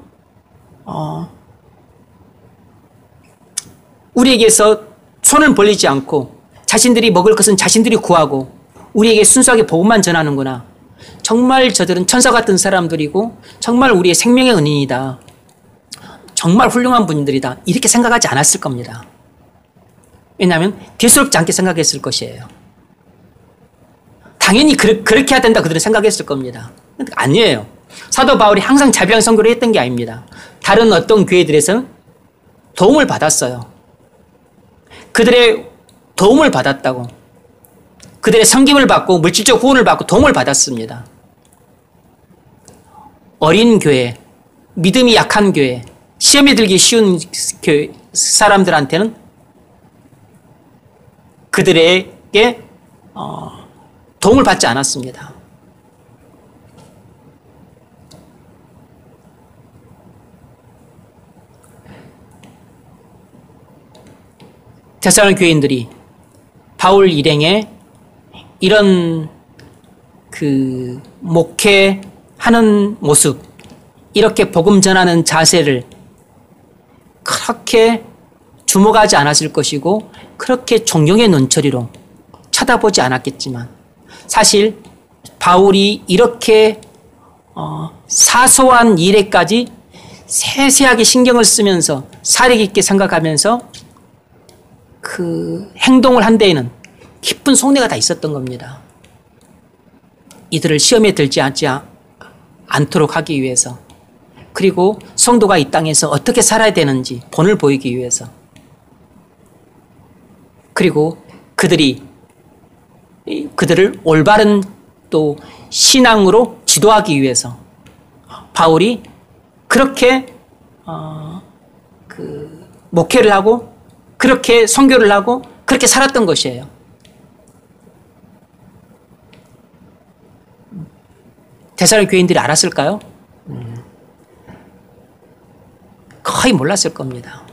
우리에게서 손을 벌리지 않고 자신들이 먹을 것은 자신들이 구하고 우리에게 순수하게 복음만 전하는구나. 정말 저들은 천사 같은 사람들이고 정말 우리의 생명의 은인이다. 정말 훌륭한 분들이다. 이렇게 생각하지 않았을 겁니다. 왜냐하면 대수롭지 않게 생각했을 것이에요. 당연히 그렇게 해야 된다 그들은 생각했을 겁니다. 아니에요. 사도 바울이 항상 자비랑 선교를 했던 게 아닙니다. 다른 어떤 교회들에서는 도움을 받았어요. 그들의 도움을 받았다고. 그들의 섬김을 받고 물질적 후원을 받고 도움을 받았습니다. 어린 교회, 믿음이 약한 교회, 시험에 들기 쉬운 교회 사람들한테는 그들에게 도움을 받지 않았습니다. 데살로니가 교인들이 바울 일행의 이런 목회하는 모습, 이렇게 복음 전하는 자세를 그렇게 주목하지 않았을 것이고 그렇게 존경의 눈초리로 쳐다보지 않았겠지만 사실 바울이 이렇게 사소한 일에까지 세세하게 신경을 쓰면서 사려 깊게 생각하면서 그 행동을 한 데에는 깊은 속내가 다 있었던 겁니다. 이들을 시험에 들지 않도록 하기 위해서 그리고 성도가 이 땅에서 어떻게 살아야 되는지 본을 보이기 위해서 그리고 그들을 올바른 또 신앙으로 지도하기 위해서 바울이 그렇게 목회를 하고 그렇게 선교를 하고 그렇게 살았던 것이에요. 데살로니가 교인들이 알았을까요? 거의 몰랐을 겁니다.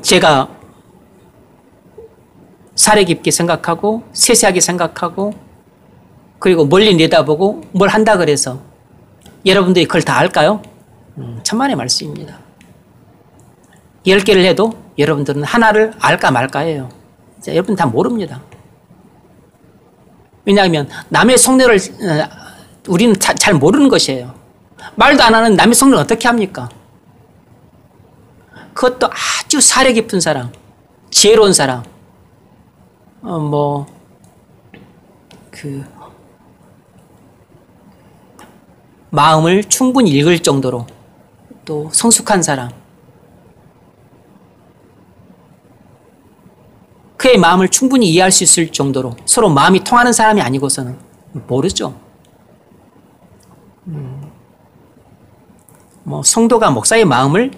제가 사려 깊게 생각하고 세세하게 생각하고 그리고 멀리 내다보고 뭘 한다 그래서 여러분들이 그걸 다 알까요? 천만의 말씀입니다. 10개를 해도 여러분들은 하나를 알까 말까예요. 여러분 다 모릅니다. 왜냐하면 남의 속내를 우리는 잘 모르는 것이에요. 말도 안 하는 남의 속내를 어떻게 합니까? 그것도 아주 사려 깊은 사람, 지혜로운 사람, 마음을 충분히 읽을 정도로 또 성숙한 사람, 그의 마음을 충분히 이해할 수 있을 정도로 서로 마음이 통하는 사람이 아니고서는 모르죠. 성도가 목사의 마음을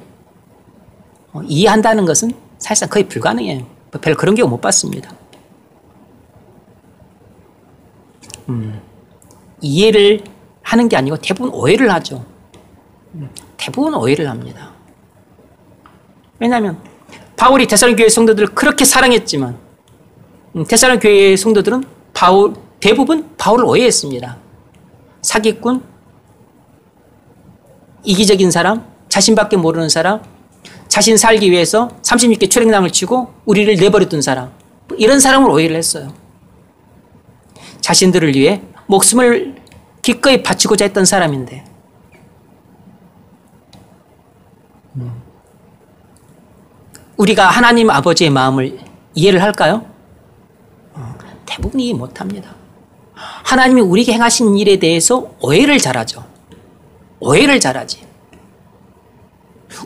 이해한다는 것은 사실상 거의 불가능해요. 별 그런 경우 못 봤습니다. 이해를 하는 게 아니고 대부분 오해를 하죠. 대부분 오해를 합니다. 왜냐하면 바울이 데살로니가 교회 성도들을 그렇게 사랑했지만 데살로니가 교회 성도들은 대부분 바울을 오해했습니다. 사기꾼, 이기적인 사람, 자신밖에 모르는 사람, 자신 살기 위해서 36개 초랭당을 치고 우리를 내버려둔 사람, 이런 사람을 오해를 했어요. 자신들을 위해 목숨을 기꺼이 바치고자 했던 사람인데 우리가 하나님 아버지의 마음을 이해를 할까요? 대부분 이해 못합니다. 하나님이 우리에게 행하신 일에 대해서 오해를 잘하죠. 오해를 잘하지.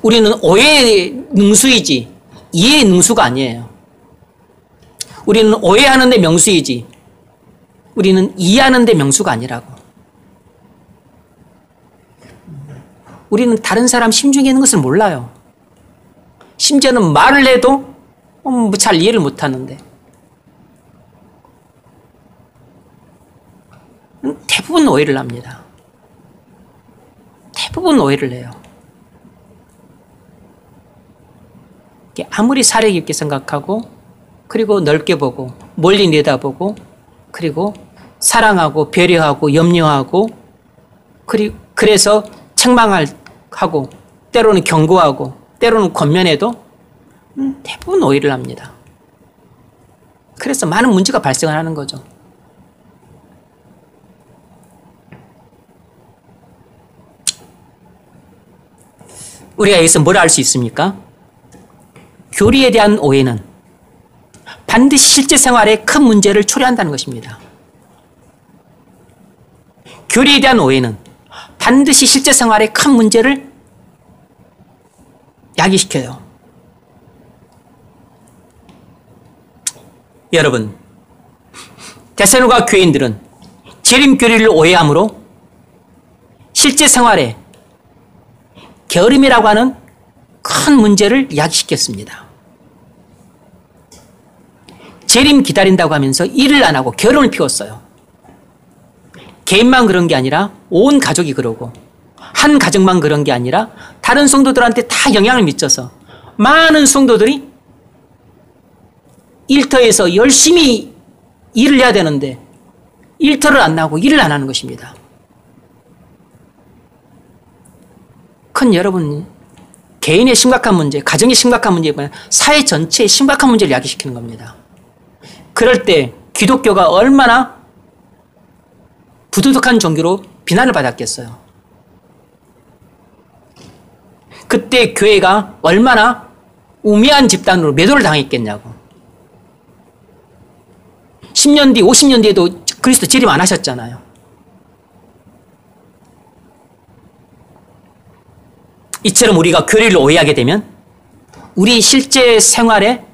우리는 오해의 능수이지 이해의 능수가 아니에요. 우리는 오해하는 데 명수이지 우리는 이해하는 데 명수가 아니라고. 우리는 다른 사람 심중에 있는 것을 몰라요. 심지어는 말을 해도 잘 이해를 못하는데 대부분 오해를 합니다. 대부분 오해를 해요. 아무리 사려 깊게 생각하고 그리고 넓게 보고 멀리 내다보고 그리고 사랑하고 배려하고 염려하고 그래서 책망하고 때로는 경고하고 때로는 권면해도 대부분 오해를 합니다. 그래서 많은 문제가 발생을 하는 거죠. 우리가 여기서 뭘 알 수 있습니까? 교리에 대한 오해는 반드시 실제 생활에 큰 문제를 초래한다는 것입니다. 교리에 대한 오해는 반드시 실제 생활에 큰 문제를 야기시켜요. 여러분, 데살로니가 교인들은 재림 교리를 오해함으로 실제 생활에 게으름이라고 하는 큰 문제를 야기시켰습니다. 재림 기다린다고 하면서 일을 안 하고 게으름을 피웠어요. 개인만 그런 게 아니라 온 가족이 그러고 한 가정만 그런 게 아니라 다른 성도들한테 다 영향을 미쳐서 많은 성도들이 일터에서 열심히 일을 해야 되는데 일터를 안 나고 일을 안 하는 것입니다. 큰 여러분, 개인의 심각한 문제, 가정의 심각한 문제보다 사회 전체의 심각한 문제를 야기시키는 겁니다. 그럴 때 기독교가 얼마나 부도덕한 종교로 비난을 받았겠어요. 그때 교회가 얼마나 우매한 집단으로 매도를 당했겠냐고. 10년 뒤, 50년 뒤에도 그리스도 재림 안 하셨잖아요. 이처럼 우리가 교리를 오해하게 되면 우리 실제 생활에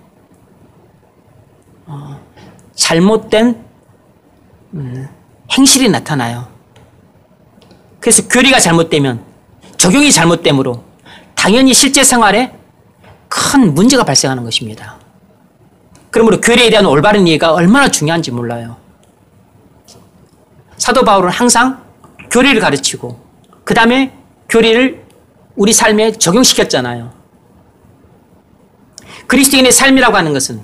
잘못된 행실이 나타나요. 그래서 교리가 잘못되면 적용이 잘못되므로 당연히 실제 생활에 큰 문제가 발생하는 것입니다. 그러므로 교리에 대한 올바른 이해가 얼마나 중요한지 몰라요. 사도 바울은 항상 교리를 가르치고 그 다음에 교리를 우리 삶에 적용시켰잖아요. 그리스도인의 삶이라고 하는 것은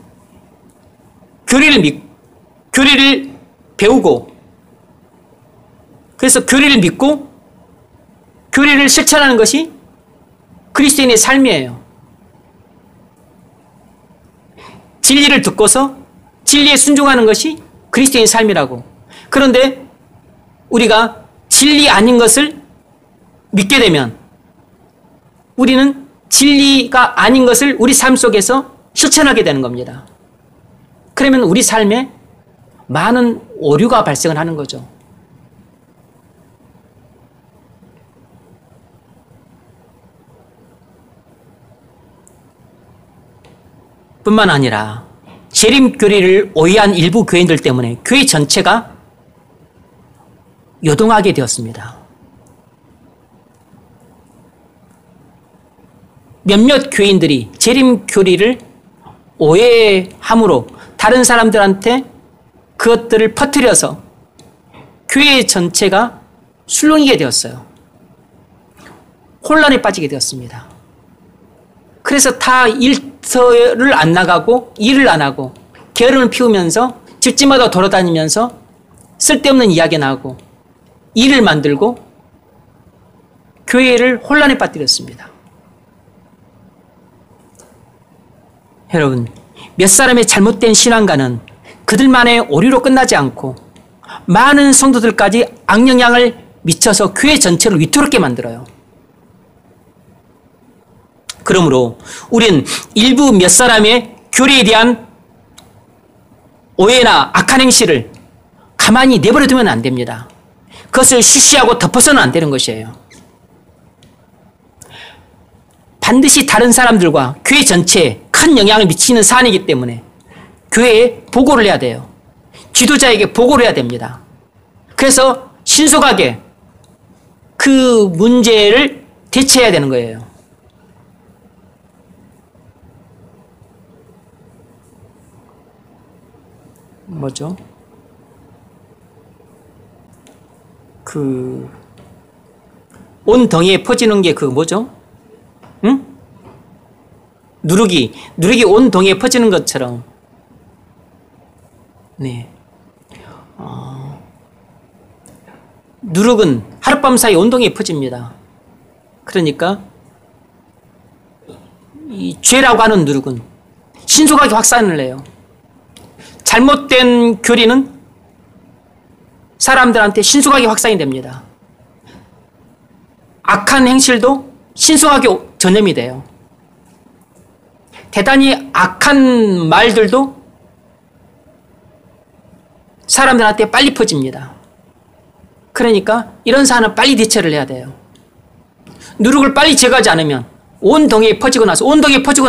교리를 배우고 그래서 교리를 믿고 교리를 실천하는 것이 그리스도인의 삶이에요. 진리를 듣고서 진리에 순종하는 것이 그리스도인의 삶이라고. 그런데 우리가 진리 아닌 것을 믿게 되면 우리는 진리가 아닌 것을 우리 삶 속에서 실천하게 되는 겁니다. 그러면 우리 삶에 많은 오류가 발생을 하는 거죠. 뿐만 아니라 재림 교리를 오해한 일부 교인들 때문에 교회 전체가 요동하게 되었습니다. 몇몇 교인들이 재림 교리를 오해함으로 다른 사람들한테 그것들을 퍼뜨려서 교회 전체가 술렁이게 되었어요. 혼란에 빠지게 되었습니다. 그래서 다 일터를 안 나가고 일을 안 하고 게으름을 피우면서 집집마다 돌아다니면서 쓸데없는 이야기 나오고 일을 만들고 교회를 혼란에 빠뜨렸습니다. 여러분, 몇 사람의 잘못된 신앙과는 그들만의 오류로 끝나지 않고 많은 성도들까지 악영향을 미쳐서 교회 전체를 위태롭게 만들어요. 그러므로 우린 일부 몇 사람의 교리에 대한 오해나 악한 행실을 가만히 내버려 두면 안 됩니다. 그것을 쉬쉬하고 덮어서는 안 되는 것이에요. 반드시 다른 사람들과 교회 전체에 큰 영향을 미치는 사안이기 때문에 교회에 보고를 해야 돼요. 지도자에게 보고를 해야 됩니다. 그래서 신속하게 그 문제를 대처해야 되는 거예요. 뭐죠? 온 덩이에 퍼지는 게 뭐죠? 응? 누룩이 온 덩이에 퍼지는 것처럼, 네. 누룩은 하룻밤 사이 온 덩이에 퍼집니다. 그러니까 이 죄라고 하는 누룩은 신속하게 확산을 해요. 잘못된 교리는 사람들한테 신속하게 확산이 됩니다. 악한 행실도 신속하게 전염이 돼요. 대단히 악한 말들도 사람들한테 빨리 퍼집니다. 그러니까 이런 사안은 빨리 대처를 해야 돼요. 누룩을 빨리 제거하지 않으면 온 덩이에 퍼지고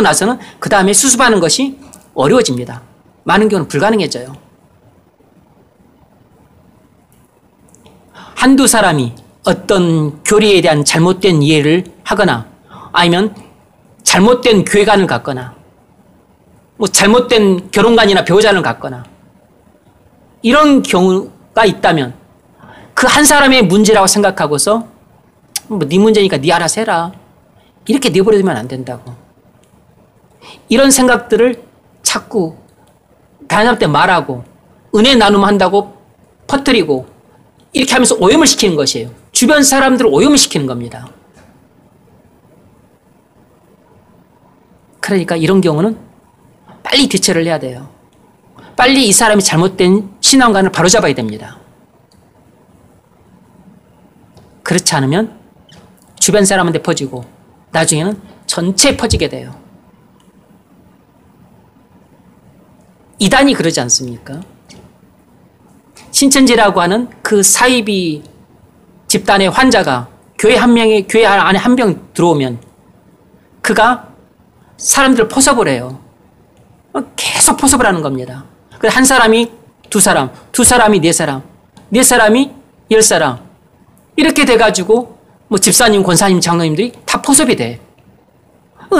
나서는 그 다음에 수습하는 것이 어려워집니다. 많은 경우는 불가능해져요. 한두 사람이 어떤 교리에 대한 잘못된 이해를 하거나 아니면 잘못된 교회관을 갖거나 잘못된 결혼관이나 배우자를 갖거나 이런 경우가 있다면 그 한 사람의 문제라고 생각하고서 네 문제니까 네 알아서 해라 이렇게 내버려두면 안 된다고. 이런 생각들을 자꾸 다른 사람한테 말하고 은혜 나눔 한다고 퍼뜨리고 이렇게 하면서 오염을 시키는 것이에요. 주변 사람들을 오염을 시키는 겁니다. 그러니까 이런 경우는 빨리 대처를 해야 돼요. 빨리 이 사람이 잘못된 신앙관을 바로잡아야 됩니다. 그렇지 않으면 주변 사람한테 퍼지고 나중에는 전체에 퍼지게 돼요. 이단이 그러지 않습니까? 신천지라고 하는 그 사이비 집단의 환자가 교회 안에 한 명 들어오면 그가 사람들을 포섭을 해요. 계속 포섭을 하는 겁니다. 그래서 한 사람이 두 사람, 두 사람이 네 사람, 네 사람이 10사람 이렇게 돼가지고 집사님, 권사님, 장로님들이 다 포섭이 돼.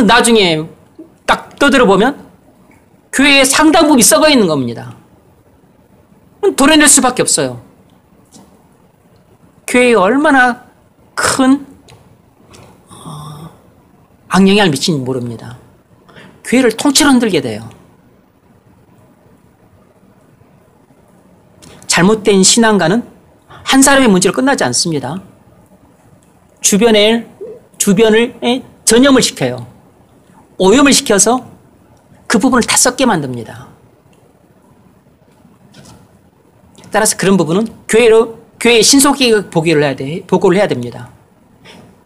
나중에 딱 떠들어보면 교회의 상당 부분이 썩어 있는 겁니다. 도려낼 수밖에 없어요. 교회에 얼마나 큰 악영향을 미치는지 모릅니다. 교회를 통째로 흔들게 돼요. 잘못된 신앙과는 한 사람의 문제로 끝나지 않습니다. 주변을 전염을 시켜요. 오염을 시켜서 그 부분을 다 썩게 만듭니다. 따라서 그런 부분은 교회에 신속하게 보고를 해야 됩니다.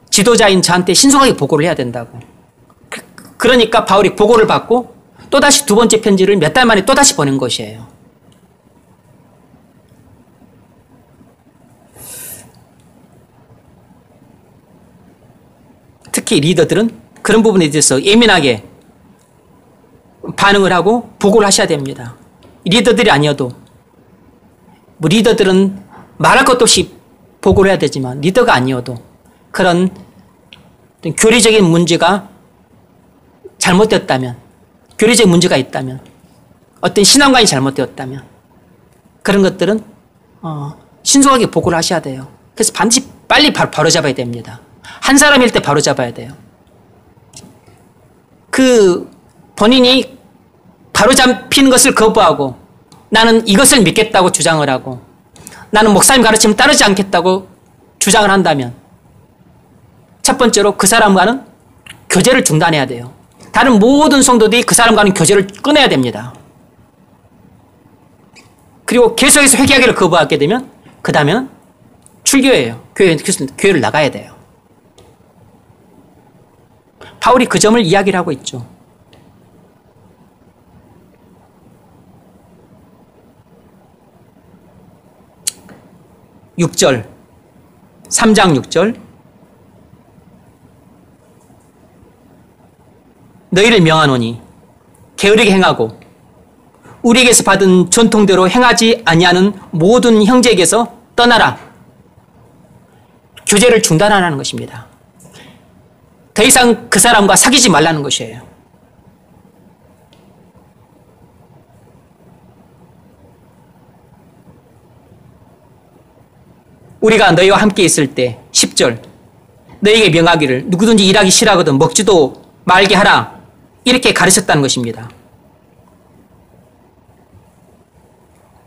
지도자인 저한테 신속하게 보고를 해야 된다고. 그러니까 바울이 보고를 받고 또다시 두 번째 편지를 몇 달 만에 또다시 보낸 것이에요. 특히 리더들은 그런 부분에 대해서 예민하게 반응을 하고 보고를 하셔야 됩니다. 리더들이 아니어도 리더들은 말할 것도 없이 보고를 해야 되지만 리더가 아니어도 그런 교리적인 문제가 잘못되었다면, 교리적 문제가 있다면, 어떤 신앙관이 잘못되었다면 그런 것들은 신속하게 보고를 하셔야 돼요. 그래서 반드시 빨리 바로 잡아야 됩니다. 한 사람일 때 바로 잡아야 돼요. 그 본인이 바로 잡히는 것을 거부하고 나는 이것을 믿겠다고 주장을 하고 나는 목사님 가르침을 따르지 않겠다고 주장을 한다면 첫 번째로 그 사람과는 교제를 중단해야 돼요. 다른 모든 성도들이 그 사람과는 교제를 끊어야 됩니다. 그리고 계속해서 회개하기를 거부하게 되면 그 다음에는 출교예요. 교회를 나가야 돼요. 바울이 그 점을 이야기를 하고 있죠. (6절) 3장 6절 너희를 명하노니 게으르게 행하고 우리에게서 받은 전통대로 행하지 아니하는 모든 형제에게서 떠나라. 교제를 중단하라는 것입니다. 더 이상 그 사람과 사귀지 말라는 것이에요. 우리가 너희와 함께 있을 때 10절 너희에게 명하기를 누구든지 일하기 싫어하거든 먹지도 말게 하라 이렇게 가르쳤다는 것입니다.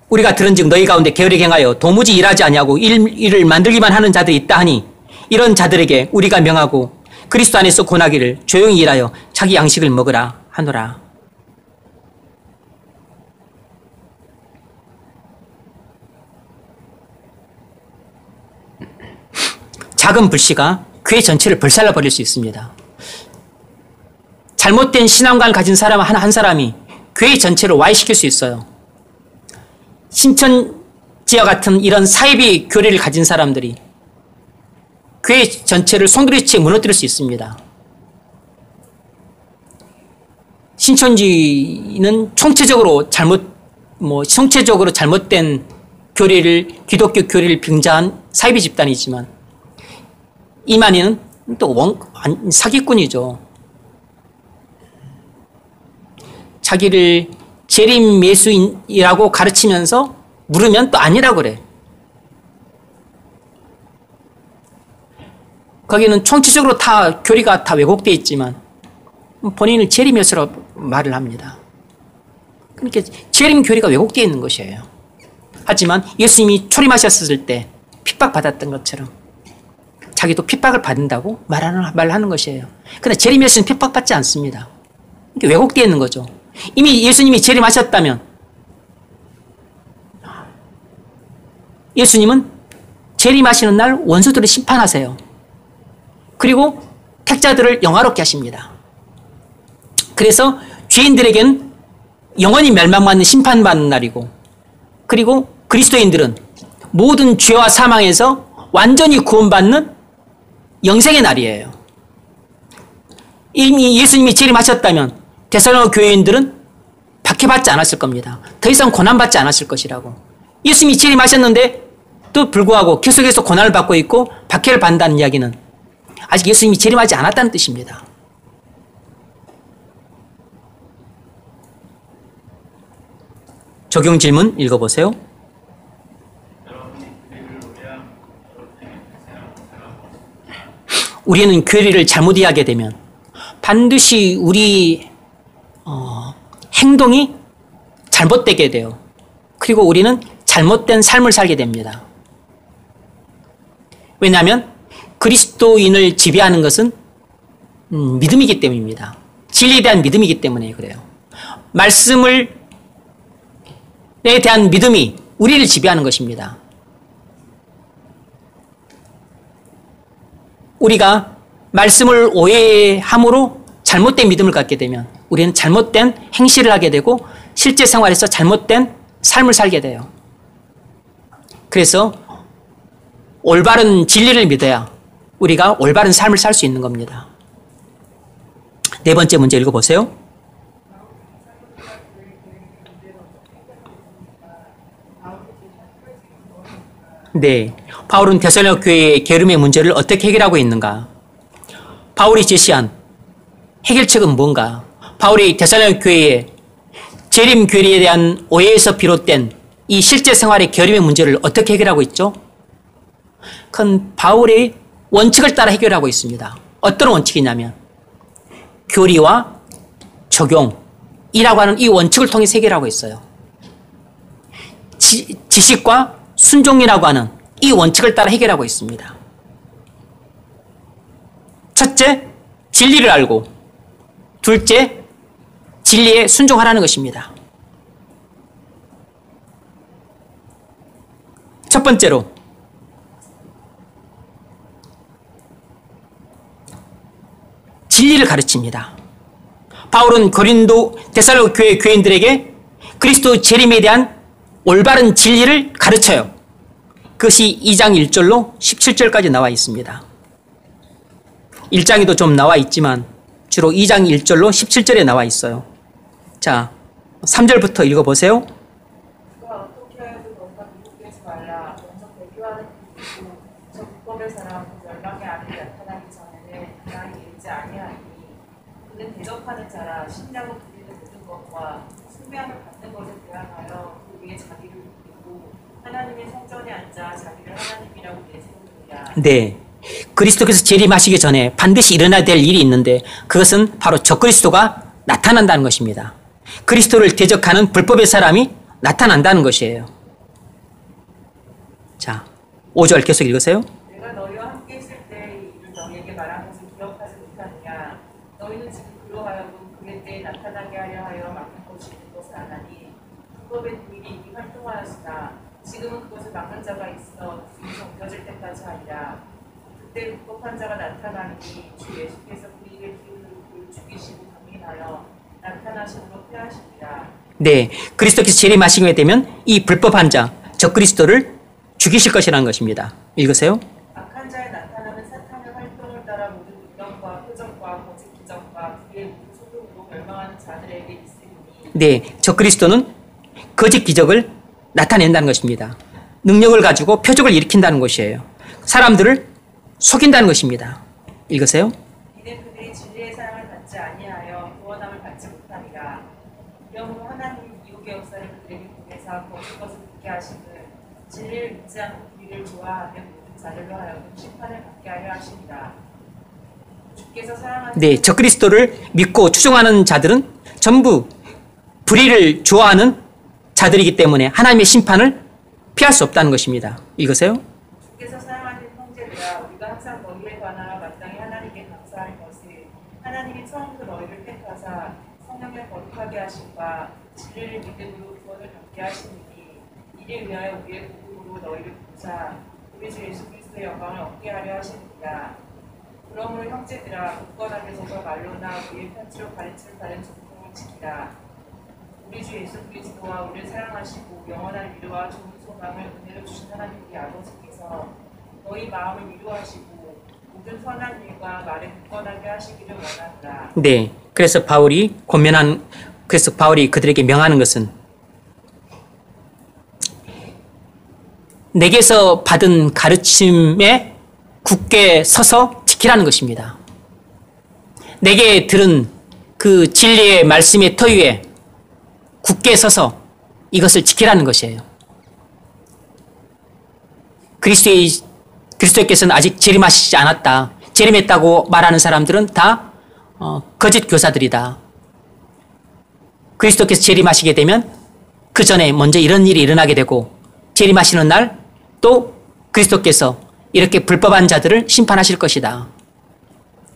우리가 들은즉 너희 가운데 게으르게 행하여 도무지 일하지 아니하고 일을 만들기만 하는 자들이 있다 하니 이런 자들에게 우리가 명하고 그리스도 안에서 권하기를 조용히 일하여 자기 양식을 먹으라 하노라. 작은 불씨가 교회 전체를 불살라버릴 수 있습니다. 잘못된 신앙관을 가진 사람 한 사람이 교회 전체를 와해시킬 수 있어요. 신천지와 같은 이런 사이비 교리를 가진 사람들이 교회 전체를 송두리째 무너뜨릴 수 있습니다. 신천지는 총체적으로 잘못된 교리를, 기독교 교리를 빙자한 사이비 집단이지만 이만희는 또 사기꾼이죠. 자기를 재림 예수인이라고 가르치면서 물으면 또 아니라고 그래. 거기는 총체적으로 교리가 다 왜곡되어 있지만 본인을 재림 예수라고 말을 합니다. 그러니까 재림 교리가 왜곡되어 있는 것이에요. 하지만 예수님이 초림하셨을 때 핍박받았던 것처럼 자기도 핍박을 받는다고 말하는 것이에요. 그러나 재림 예수는 핍박받지 않습니다. 이게 왜곡되어 있는 거죠. 이미 예수님이 재림하셨다면 예수님은 재림하시는 날 원수들을 심판하세요. 그리고 택자들을 영화롭게 하십니다. 그래서 죄인들에게는 영원히 멸망받는 심판받는 날이고 그리고 그리스도인들은 모든 죄와 사망에서 완전히 구원받는 영생의 날이에요. 이미 예수님이 재림하셨다면 데살로니가 교회인들은 박해받지 않았을 겁니다. 더 이상 고난받지 않았을 것이라고. 예수님이 재림하셨는데 또 불구하고 계속해서 고난을 받고 있고 박해를 받는다는 이야기는 아직 예수님이 재림하지 않았다는 뜻입니다. 적용 질문 읽어보세요. 우리는 교리를 잘못 이해하게 되면 반드시 우리 행동이 잘못되게 돼요. 그리고 우리는 잘못된 삶을 살게 됩니다. 왜냐하면 그리스도인을 지배하는 것은 믿음이기 때문입니다. 진리에 대한 믿음이기 때문에 그래요. 말씀에 대한 믿음이 우리를 지배하는 것입니다. 우리가 말씀을 오해함으로 잘못된 믿음을 갖게 되면 우리는 잘못된 행실을 하게 되고 실제 생활에서 잘못된 삶을 살게 돼요. 그래서 올바른 진리를 믿어야 우리가 올바른 삶을 살 수 있는 겁니다. 네 번째 문제 읽어보세요. 네, 바울은 데살로니가 교회의 게으름의 문제를 어떻게 해결하고 있는가? 바울이 제시한 해결책은 뭔가? 바울이 데살로니가 교회에 재림 교리에 대한 오해에서 비롯된 이 실제 생활의 결임의 문제를 어떻게 해결하고 있죠? 그건 바울의 원칙을 따라 해결하고 있습니다. 어떤 원칙이냐면 교리와 적용이라고 하는 이 원칙을 통해서 해결하고 있어요. 지식과 순종이라고 하는 이 원칙을 따라 해결하고 있습니다. 첫째, 진리를 알고, 둘째, 진리에 순종하라는 것입니다. 첫 번째로 진리를 가르칩니다. 바울은 고린도 데살로니가 교회 교인들에게 그리스도 재림에 대한 올바른 진리를 가르쳐요. 그것이 2장 1절로 17절까지 나와 있습니다. 1장에도 좀 나와 있지만 주로 2장 1절로 17절에 나와 있어요. 자, 3절부터 읽어보세요. 그가 어떻게 하여도 너희가 미혹되지 말라. 먼저 배교하는 그리고 저 불법의 사람 그 멸망의 아들이 나타나기 전에는 그날이 이르지 아니하니 그는 대적하는 자라 신량을 부리는 모든 것과 숭배함을 받는 것에 대하여 그 위에 자기를 높이고 하나님의 성전에 앉아 자기를 하나님이라고 내세우느니라. 네. 그리스도께서 재림하시기 전에 반드시 일어나야 될 일이 있는데 그것은 바로 적그리스도가 나타난다는 것입니다. 그리스도를 대적하는 불법의 사람이 나타난다는 것이에요. 자, 5절 계속 읽으세요. 내가 너희와 함께 있을 때 이 일을 너희에게 말한 것을 기억하지 못하느냐. 너희는 지금 그로 하여금 그의 때에 나타나게 하려 하여 막는 것이 있는 것을 아나니 불법의 비밀이 이미 활동하였으나 지금은 그것을 막는 자가 있어 주에서 옮겨질 때까지 하리라. 그때 불법한 자가 나타나니 주 예수께서 그 일을 기울이고 죽이시고 강림하여 나타나심으로 패하시리라. 네, 그리스도께서 재림하시게 되면 이 불법한 자, 적그리스도를 죽이실 것이라는 것입니다. 읽으세요. 악한 자에 나타나는 사탄의 활동을 따라 모든 능력과 표적과 거짓 기적과 그의 모든 소동으로 멸망하는 자들에게 있으니 네, 적그리스도는 거짓 기적을 나타낸다는 것입니다. 능력을 가지고 표적을 일으킨다는 것이에요. 사람들을 속인다는 것입니다. 읽으세요. 이는 그들이 진리의 사랑을 받지 아니하여 구원함을 받지 못하니라. 그러므로 하나님이 미혹의 역사를 그들에게 보내사 거짓 것을 믿게 하시는 진리를 믿지 않고 우리를 좋아하는 모든 자들로 하여금 심판을 받게 하려 하십니다. 주께서 사랑하는 네, 적그리스도를 믿고 추종하는 자들은 전부 불의를 좋아하는 자들이기 때문에 하나님의 심판을 피할 수 없다는 것입니다. 읽으세요. 주께서 사랑하는 형제들아, 우리가 항상 너희에 관하여 마땅히 하나님께 감사할 것을 하나님이 처음부터 너희를 택하사 성령을 거룩하게 하심과 진리를 믿음으로 구원을 받게 하시니 이를 위하여 우리의 복음으로 너희를 부사 우리 주 예수 그리스도의 영광을 얻게 하려 하십니다. 그러므로 형제들아, 굳건하게 서서 말로나 우리의 편지로 가르침을 받은 전통을 지키라. 우리 주 예수 그리스도와 우리를 사랑하시고 영원한 위로와 좋은 소망을 은혜로 주신 하나님의 아버지께서 너희 마음을 위로하시고 모든 선한 일과 말에 굳건하게 하시기를 원하노라. 네, 그래서 바울이 그들에게 명하는 것은 내게서 받은 가르침에 굳게 서서 지키라는 것입니다. 내게 들은 그 진리의 말씀의 터 위에 굳게 서서 이것을 지키라는 것이에요. 그리스도께서는 아직 재림하시지 않았다. 재림했다고 말하는 사람들은 다 거짓 교사들이다. 그리스도께서 재림하시게 되면 그 전에 먼저 이런 일이 일어나게 되고 재림하시는 날 또 그리스도께서 이렇게 불법한 자들을 심판하실 것이다.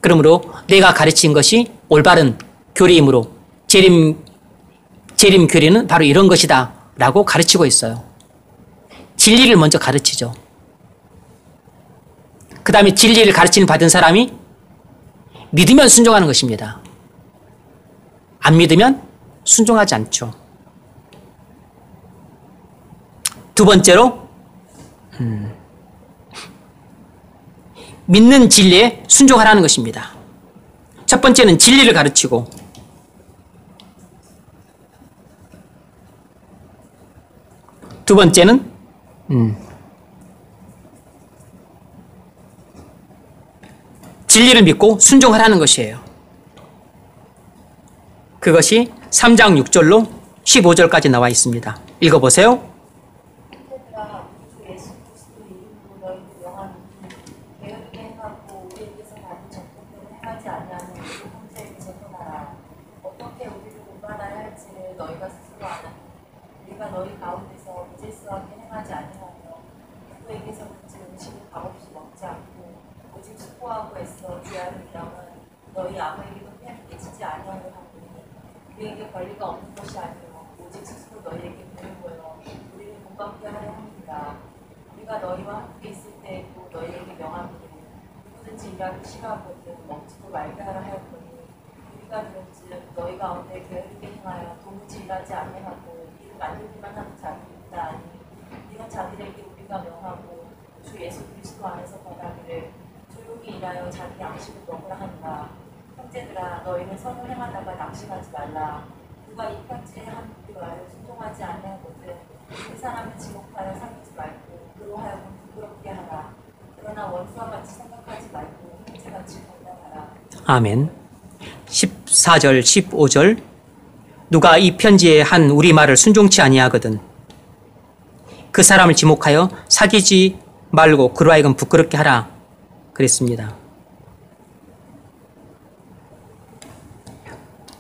그러므로 내가 가르친 것이 올바른 교리이므로 재림 교리는 바로 이런 것이다 라고 가르치고 있어요. 진리를 먼저 가르치죠. 그 다음에 진리를 가르치는 받은 사람이 믿으면 순종하는 것입니다. 안 믿으면 순종하지 않죠. 두 번째로 믿는 진리에 순종하라는 것입니다. 첫 번째는 진리를 가르치고 두 번째는 진리를 믿고 순종하라는 것이에요. 그것이 3장 6절로 15절까지 나와 있습니다. 읽어보세요. 형제들아, 주 예수 그리스도 이름으로 너희를 명하노니 게으르게 행하고 우리에게서 받은 정통대로 행하지 아니하는 우리 형제에게서 떠나라. 어떻게 우리를 운반하여 할지를 너희가 스스로 아나니 우리가 너희 가운데서 무질서하게 행하지 아니하며 누구에게서든지 음식을 값없이 먹지 않고 오직 수고하고 애써 귀하를 일함은 너희 아무에게도 깨치지 아니하려 하니 우리에게 권리가 없는 것이 아니요 오직 스스로 너희에게 돈을 보여 우리를 공감케 하려 합니다. 우리가 너희와 함께 있을 때에도 너희에게 명하기를 누구든지 일하기 싫어하거든 먹지도 말게 하라 하였거니 우리가 들은즉 너희 가운데 게으르게 행하여 도무지 일하지 아니하고 일을 만들기만 하는 자들이 있다 하니 이런 자들에게 우리가 명하고 주 예수 그리스도 안에서 권하기를 조용히 일하여 자기 양식을 먹으라 한다. 형제들아 너희는 선을 행하다가 낙심하지 말라. 누가 이 편지에 한 말을 순종하지 아니하거든 그 사람을 지목하여 사귀지 말고 그로 하여금 부끄럽게 하라. 그러나 원수와 같이 생각하지 말고 형제같이 건강하라. 아멘. 14절 15절 누가 이 편지에 한 우리 말을 순종치 아니하거든 그 사람을 지목하여 사귀지 말고 그로 하여금 부끄럽게 하라 그랬습니다.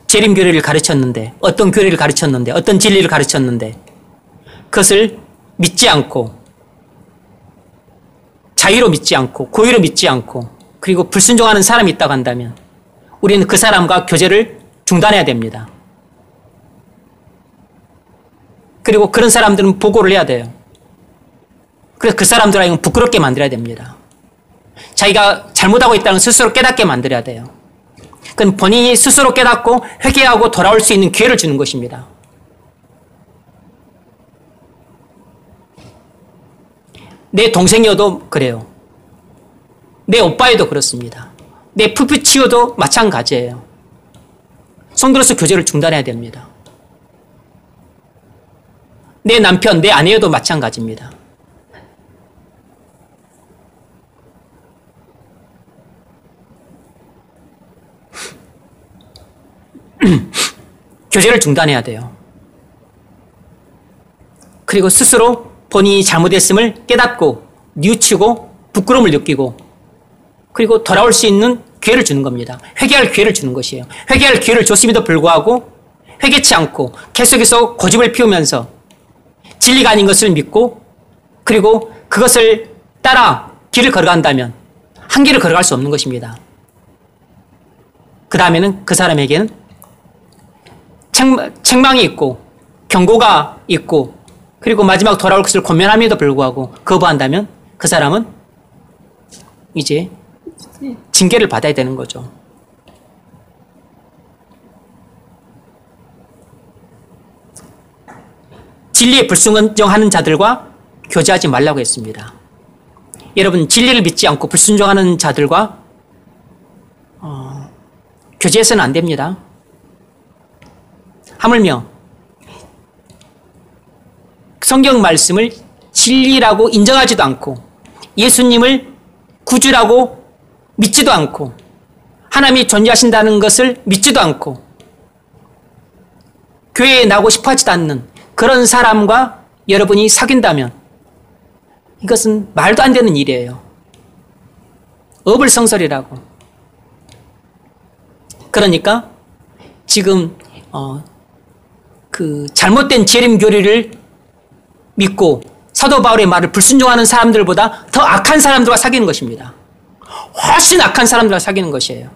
재림교리를 가르쳤는데 어떤 교리를 가르쳤는데 어떤 진리를 가르쳤는데 그것을 믿지 않고 자유로 믿지 않고 고의로 믿지 않고 그리고 불순종하는 사람이 있다고 한다면 우리는 그 사람과 교제를 중단해야 됩니다. 그리고 그런 사람들은 보고를 해야 돼요. 그래서 그 사람들에게 부끄럽게 만들어야 됩니다. 자기가 잘못하고 있다는 스스로 깨닫게 만들어야 돼요. 그건 본인이 스스로 깨닫고 회개하고 돌아올 수 있는 기회를 주는 것입니다. 내 동생이어도 그래요. 내 오빠여도 그렇습니다. 내 푸푸치여도 마찬가지예요. 성도로서 교제를 중단해야 됩니다. 내 남편, 내 아내여도 마찬가지입니다. 교제를 중단해야 돼요. 그리고 스스로 본인이 잘못했음을 깨닫고 뉘우치고 부끄러움을 느끼고 그리고 돌아올 수 있는 기회를 주는 겁니다. 회개할 기회를 주는 것이에요. 회개할 기회를 줬음에도 불구하고 회개치 않고 계속해서 고집을 피우면서 진리가 아닌 것을 믿고 그리고 그것을 따라 길을 걸어간다면 한길을 걸어갈 수 없는 것입니다. 그 다음에는 그 사람에게는 책망이 있고 경고가 있고 그리고 마지막 돌아올 것을 권면함에도 불구하고 거부한다면 그 사람은 이제 징계를 받아야 되는 거죠. 진리에 불순종하는 자들과 교제하지 말라고 했습니다. 여러분 진리를 믿지 않고 불순종하는 자들과 교제해서는 안 됩니다. 하물며 성경 말씀을 진리라고 인정하지도 않고 예수님을 구주라고 믿지도 않고 하나님이 존재하신다는 것을 믿지도 않고 교회에 나오고 싶어 하지도 않는 그런 사람과 여러분이 사귄다면 이것은 말도 안 되는 일이에요. 어불성설이라고. 그러니까 지금 그 잘못된 재림 교리를 믿고 사도 바울의 말을 불순종하는 사람들보다 더 악한 사람들과 사귀는 것입니다. 훨씬 악한 사람들과 사귀는 것이에요.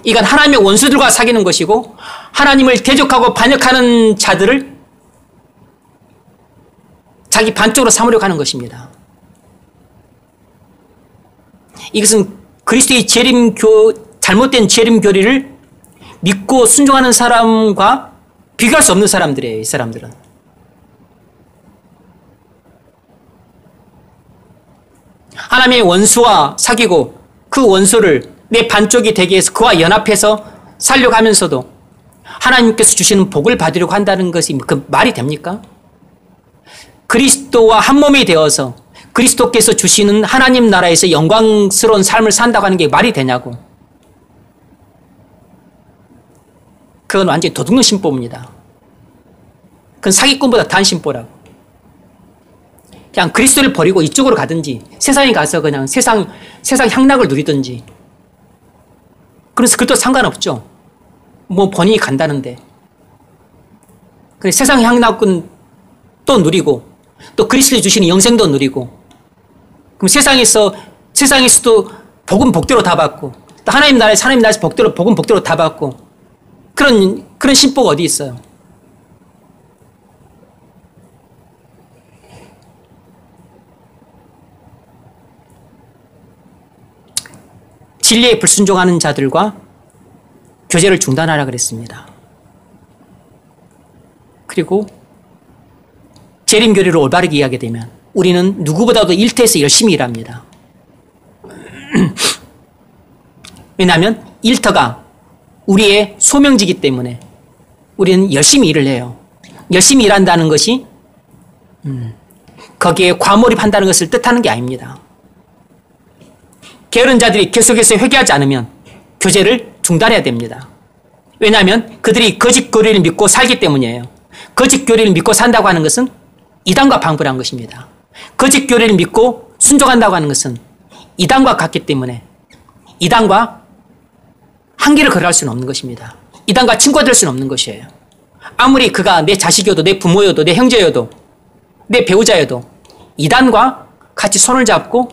이건 하나님의 원수들과 사귀는 것이고 하나님을 대적하고 반역하는 자들을 자기 반쪽으로 삼으려고 하는 것입니다. 이것은 그리스도의 잘못된 재림 교리를 믿고 순종하는 사람과 비교할 수 없는 사람들이에요. 이 사람들은. 하나님의 원수와 사귀고 그 원수를 내 반쪽이 되게 해서 그와 연합해서 살려고 하면서도 하나님께서 주시는 복을 받으려고 한다는 것이 그 말이 됩니까? 그리스도와 한 몸이 되어서 그리스도께서 주시는 하나님 나라에서 영광스러운 삶을 산다고 하는 게 말이 되냐고. 그건 완전히 도둑놈 신보입니다. 그건 사기꾼보다 더한 신보라고. 그냥 그리스도를 버리고 이쪽으로 가든지 세상에 가서 그냥 세상 향락을 누리든지 그래서 그것도 상관없죠. 뭐 본인이 간다는데. 세상 향락은 또 누리고 또 그리스도에 주시는 영생도 누리고 그럼 세상에서도 복음 복대로 다 받고 또 하나님 나라에서 복음 복대로 다 받고 그런 신보가 어디 있어요? 진리에 불순종하는 자들과 교제를 중단하라 그랬습니다. 그리고 재림교리를 올바르게 이해하게 되면 우리는 누구보다도 일터에서 열심히 일합니다. 왜냐하면 일터가 우리의 소명지기 때문에 우리는 열심히 일을 해요. 열심히 일한다는 것이 거기에 과몰입한다는 것을 뜻하는 게 아닙니다. 게으른 자들이 계속해서 회개하지 않으면 교제를 중단해야 됩니다. 왜냐하면 그들이 거짓 교리를 믿고 살기 때문이에요. 거짓 교리를 믿고 산다고 하는 것은 이단과 방불한 것입니다. 거짓 교리를 믿고 순종한다고 하는 것은 이단과 같기 때문에 이단과 한계를 걸어갈 수는 없는 것입니다. 이단과 친구가 될 수는 없는 것이에요. 아무리 그가 내 자식이어도 내 부모여도 내 형제여도 내 배우자여도 이단과 같이 손을 잡고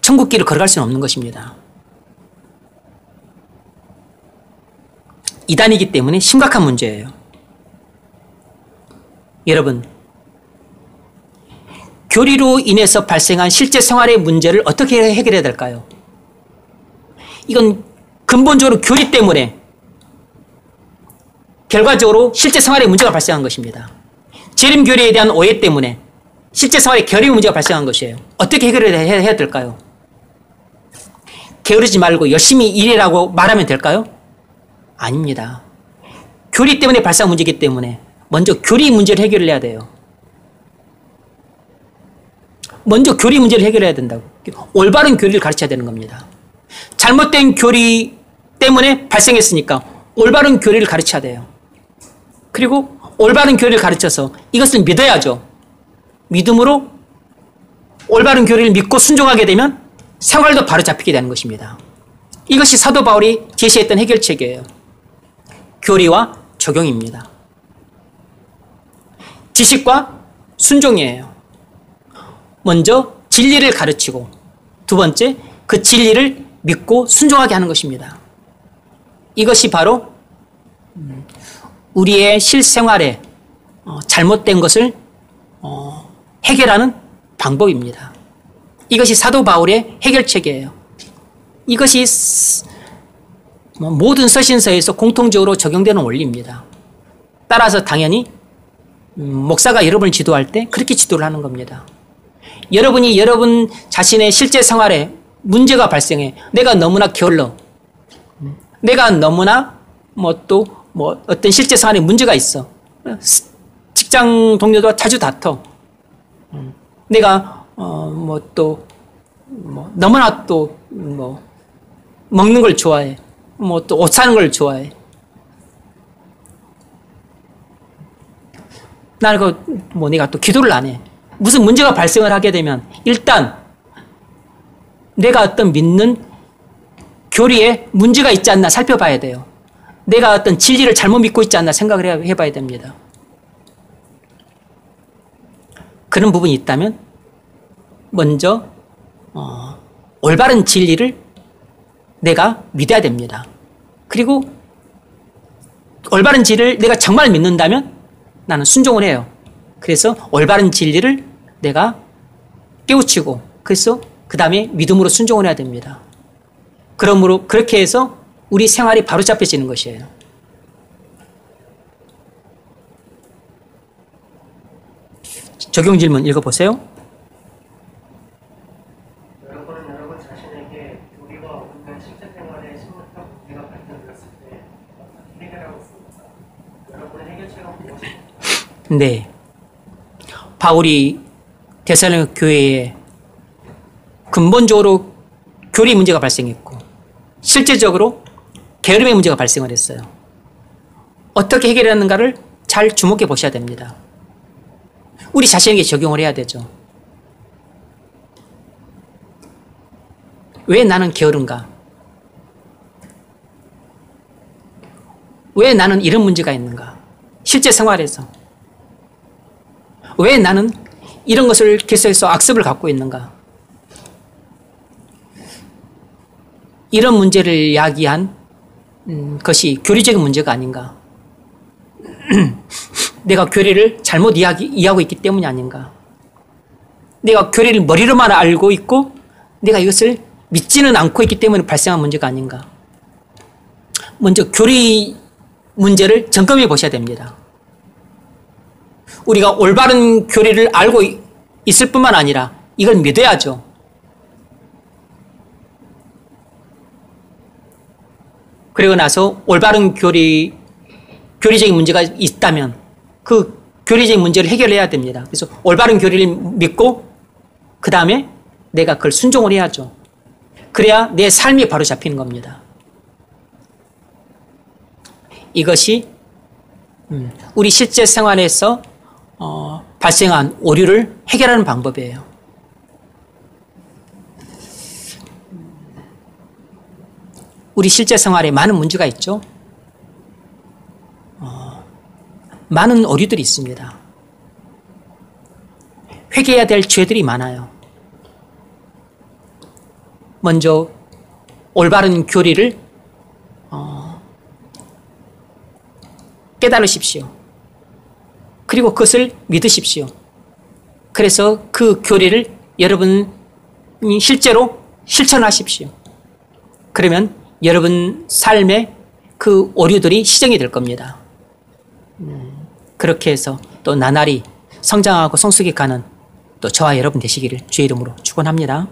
천국길을 걸어갈 수는 없는 것입니다. 이단이기 때문에 심각한 문제예요. 여러분, 교리로 인해서 발생한 실제 생활의 문제를 어떻게 해결해야 될까요? 이건 근본적으로 교리 때문에 결과적으로 실제 생활에 문제가 발생한 것입니다. 재림교리에 대한 오해 때문에 실제 생활에 결의 문제가 발생한 것이에요. 어떻게 해결해야 될까요? 게으르지 말고 열심히 일해라고 말하면 될까요? 아닙니다. 교리 때문에 발생한 문제이기 때문에 먼저 교리 문제를 해결해야 돼요. 먼저 교리 문제를 해결해야 된다고. 올바른 교리를 가르쳐야 되는 겁니다. 잘못된 교리 때문에 발생했으니까 올바른 교리를 가르쳐야 돼요. 그리고 올바른 교리를 가르쳐서 이것을 믿어야죠. 믿음으로 올바른 교리를 믿고 순종하게 되면 생활도 바로 잡히게 되는 것입니다. 이것이 사도 바울이 제시했던 해결책이에요. 교리와 적용입니다. 지식과 순종이에요. 먼저 진리를 가르치고 두 번째 그 진리를 믿고 순종하게 하는 것입니다. 이것이 바로 우리의 실생활에 잘못된 것을 해결하는 방법입니다. 이것이 사도 바울의 해결책이에요. 이것이 모든 서신서에서 공통적으로 적용되는 원리입니다. 따라서 당연히 목사가 여러분을 지도할 때 그렇게 지도를 하는 겁니다. 여러분이 여러분 자신의 실제 생활에 문제가 발생해. 내가 너무나 게을러. 내가 너무나 어떤 실제 생활에 문제가 있어. 직장 동료도 자주 다퉈. 내가 너무나 먹는 걸 좋아해. 또 옷 사는 걸 좋아해. 나는 내가 또 기도를 안 해. 무슨 문제가 발생을 하게 되면 일단 내가 어떤 믿는 교리에 문제가 있지 않나 살펴봐야 돼요. 내가 어떤 진리를 잘못 믿고 있지 않나 생각을 해봐야 됩니다. 그런 부분이 있다면 먼저 올바른 진리를 내가 믿어야 됩니다. 그리고 올바른 진리를 내가 정말 믿는다면 나는 순종을 해요. 그래서 올바른 진리를 내가 깨우치고 그래서 그 다음에 믿음으로 순종을 해야 됩니다. 그러므로 그렇게 해서 우리 생활이 바로잡혀지는 것이에요. 적용 질문 읽어보세요. 여러분은 여러분 자신에게 교리가 없는 실제 생활에 심각한 문제가 발생되었을 때 어떻게 해결하고 있습니까? 여러분의 해결책은 무엇입니까? 네. 바울이 데살로니가 교회에 근본적으로 교리 문제가 발생했고 실제적으로 게으름의 문제가 발생을 했어요. 어떻게 해결하는가를 잘 주목해 보셔야 됩니다. 우리 자신에게 적용을 해야 되죠. 왜 나는 게으른가? 왜 나는 이런 문제가 있는가? 실제 생활에서. 왜 나는 이런 것을 계속해서 악습을 갖고 있는가? 이런 문제를 야기한 것이 교리적인 문제가 아닌가? 내가 교리를 잘못 이해하고 있기 때문이 아닌가? 내가 교리를 머리로만 알고 있고 내가 이것을 믿지는 않고 있기 때문에 발생한 문제가 아닌가? 먼저 교리 문제를 점검해 보셔야 됩니다. 우리가 올바른 교리를 알고 있을 뿐만 아니라 이걸 믿어야죠. 그리고 나서 올바른 교리적인 문제가 있다면 그 교리적인 문제를 해결해야 됩니다. 그래서 올바른 교리를 믿고 그 다음에 내가 그걸 순종을 해야죠. 그래야 내 삶이 바로 잡히는 겁니다. 이것이 우리 실제 생활에서 발생한 오류를 해결하는 방법이에요. 우리 실제 생활에 많은 문제가 있죠. 많은 오류들이 있습니다. 회개해야 될 죄들이 많아요. 먼저 올바른 교리를 깨달으십시오. 그리고 그것을 믿으십시오. 그래서 그 교리를 여러분이 실제로 실천하십시오. 그러면 여러분 삶에 그 오류들이 시정이 될 겁니다. 그렇게 해서 또 나날이 성장하고 성숙해 가는 또 저와 여러분 되시기를 주의 이름으로 축원합니다.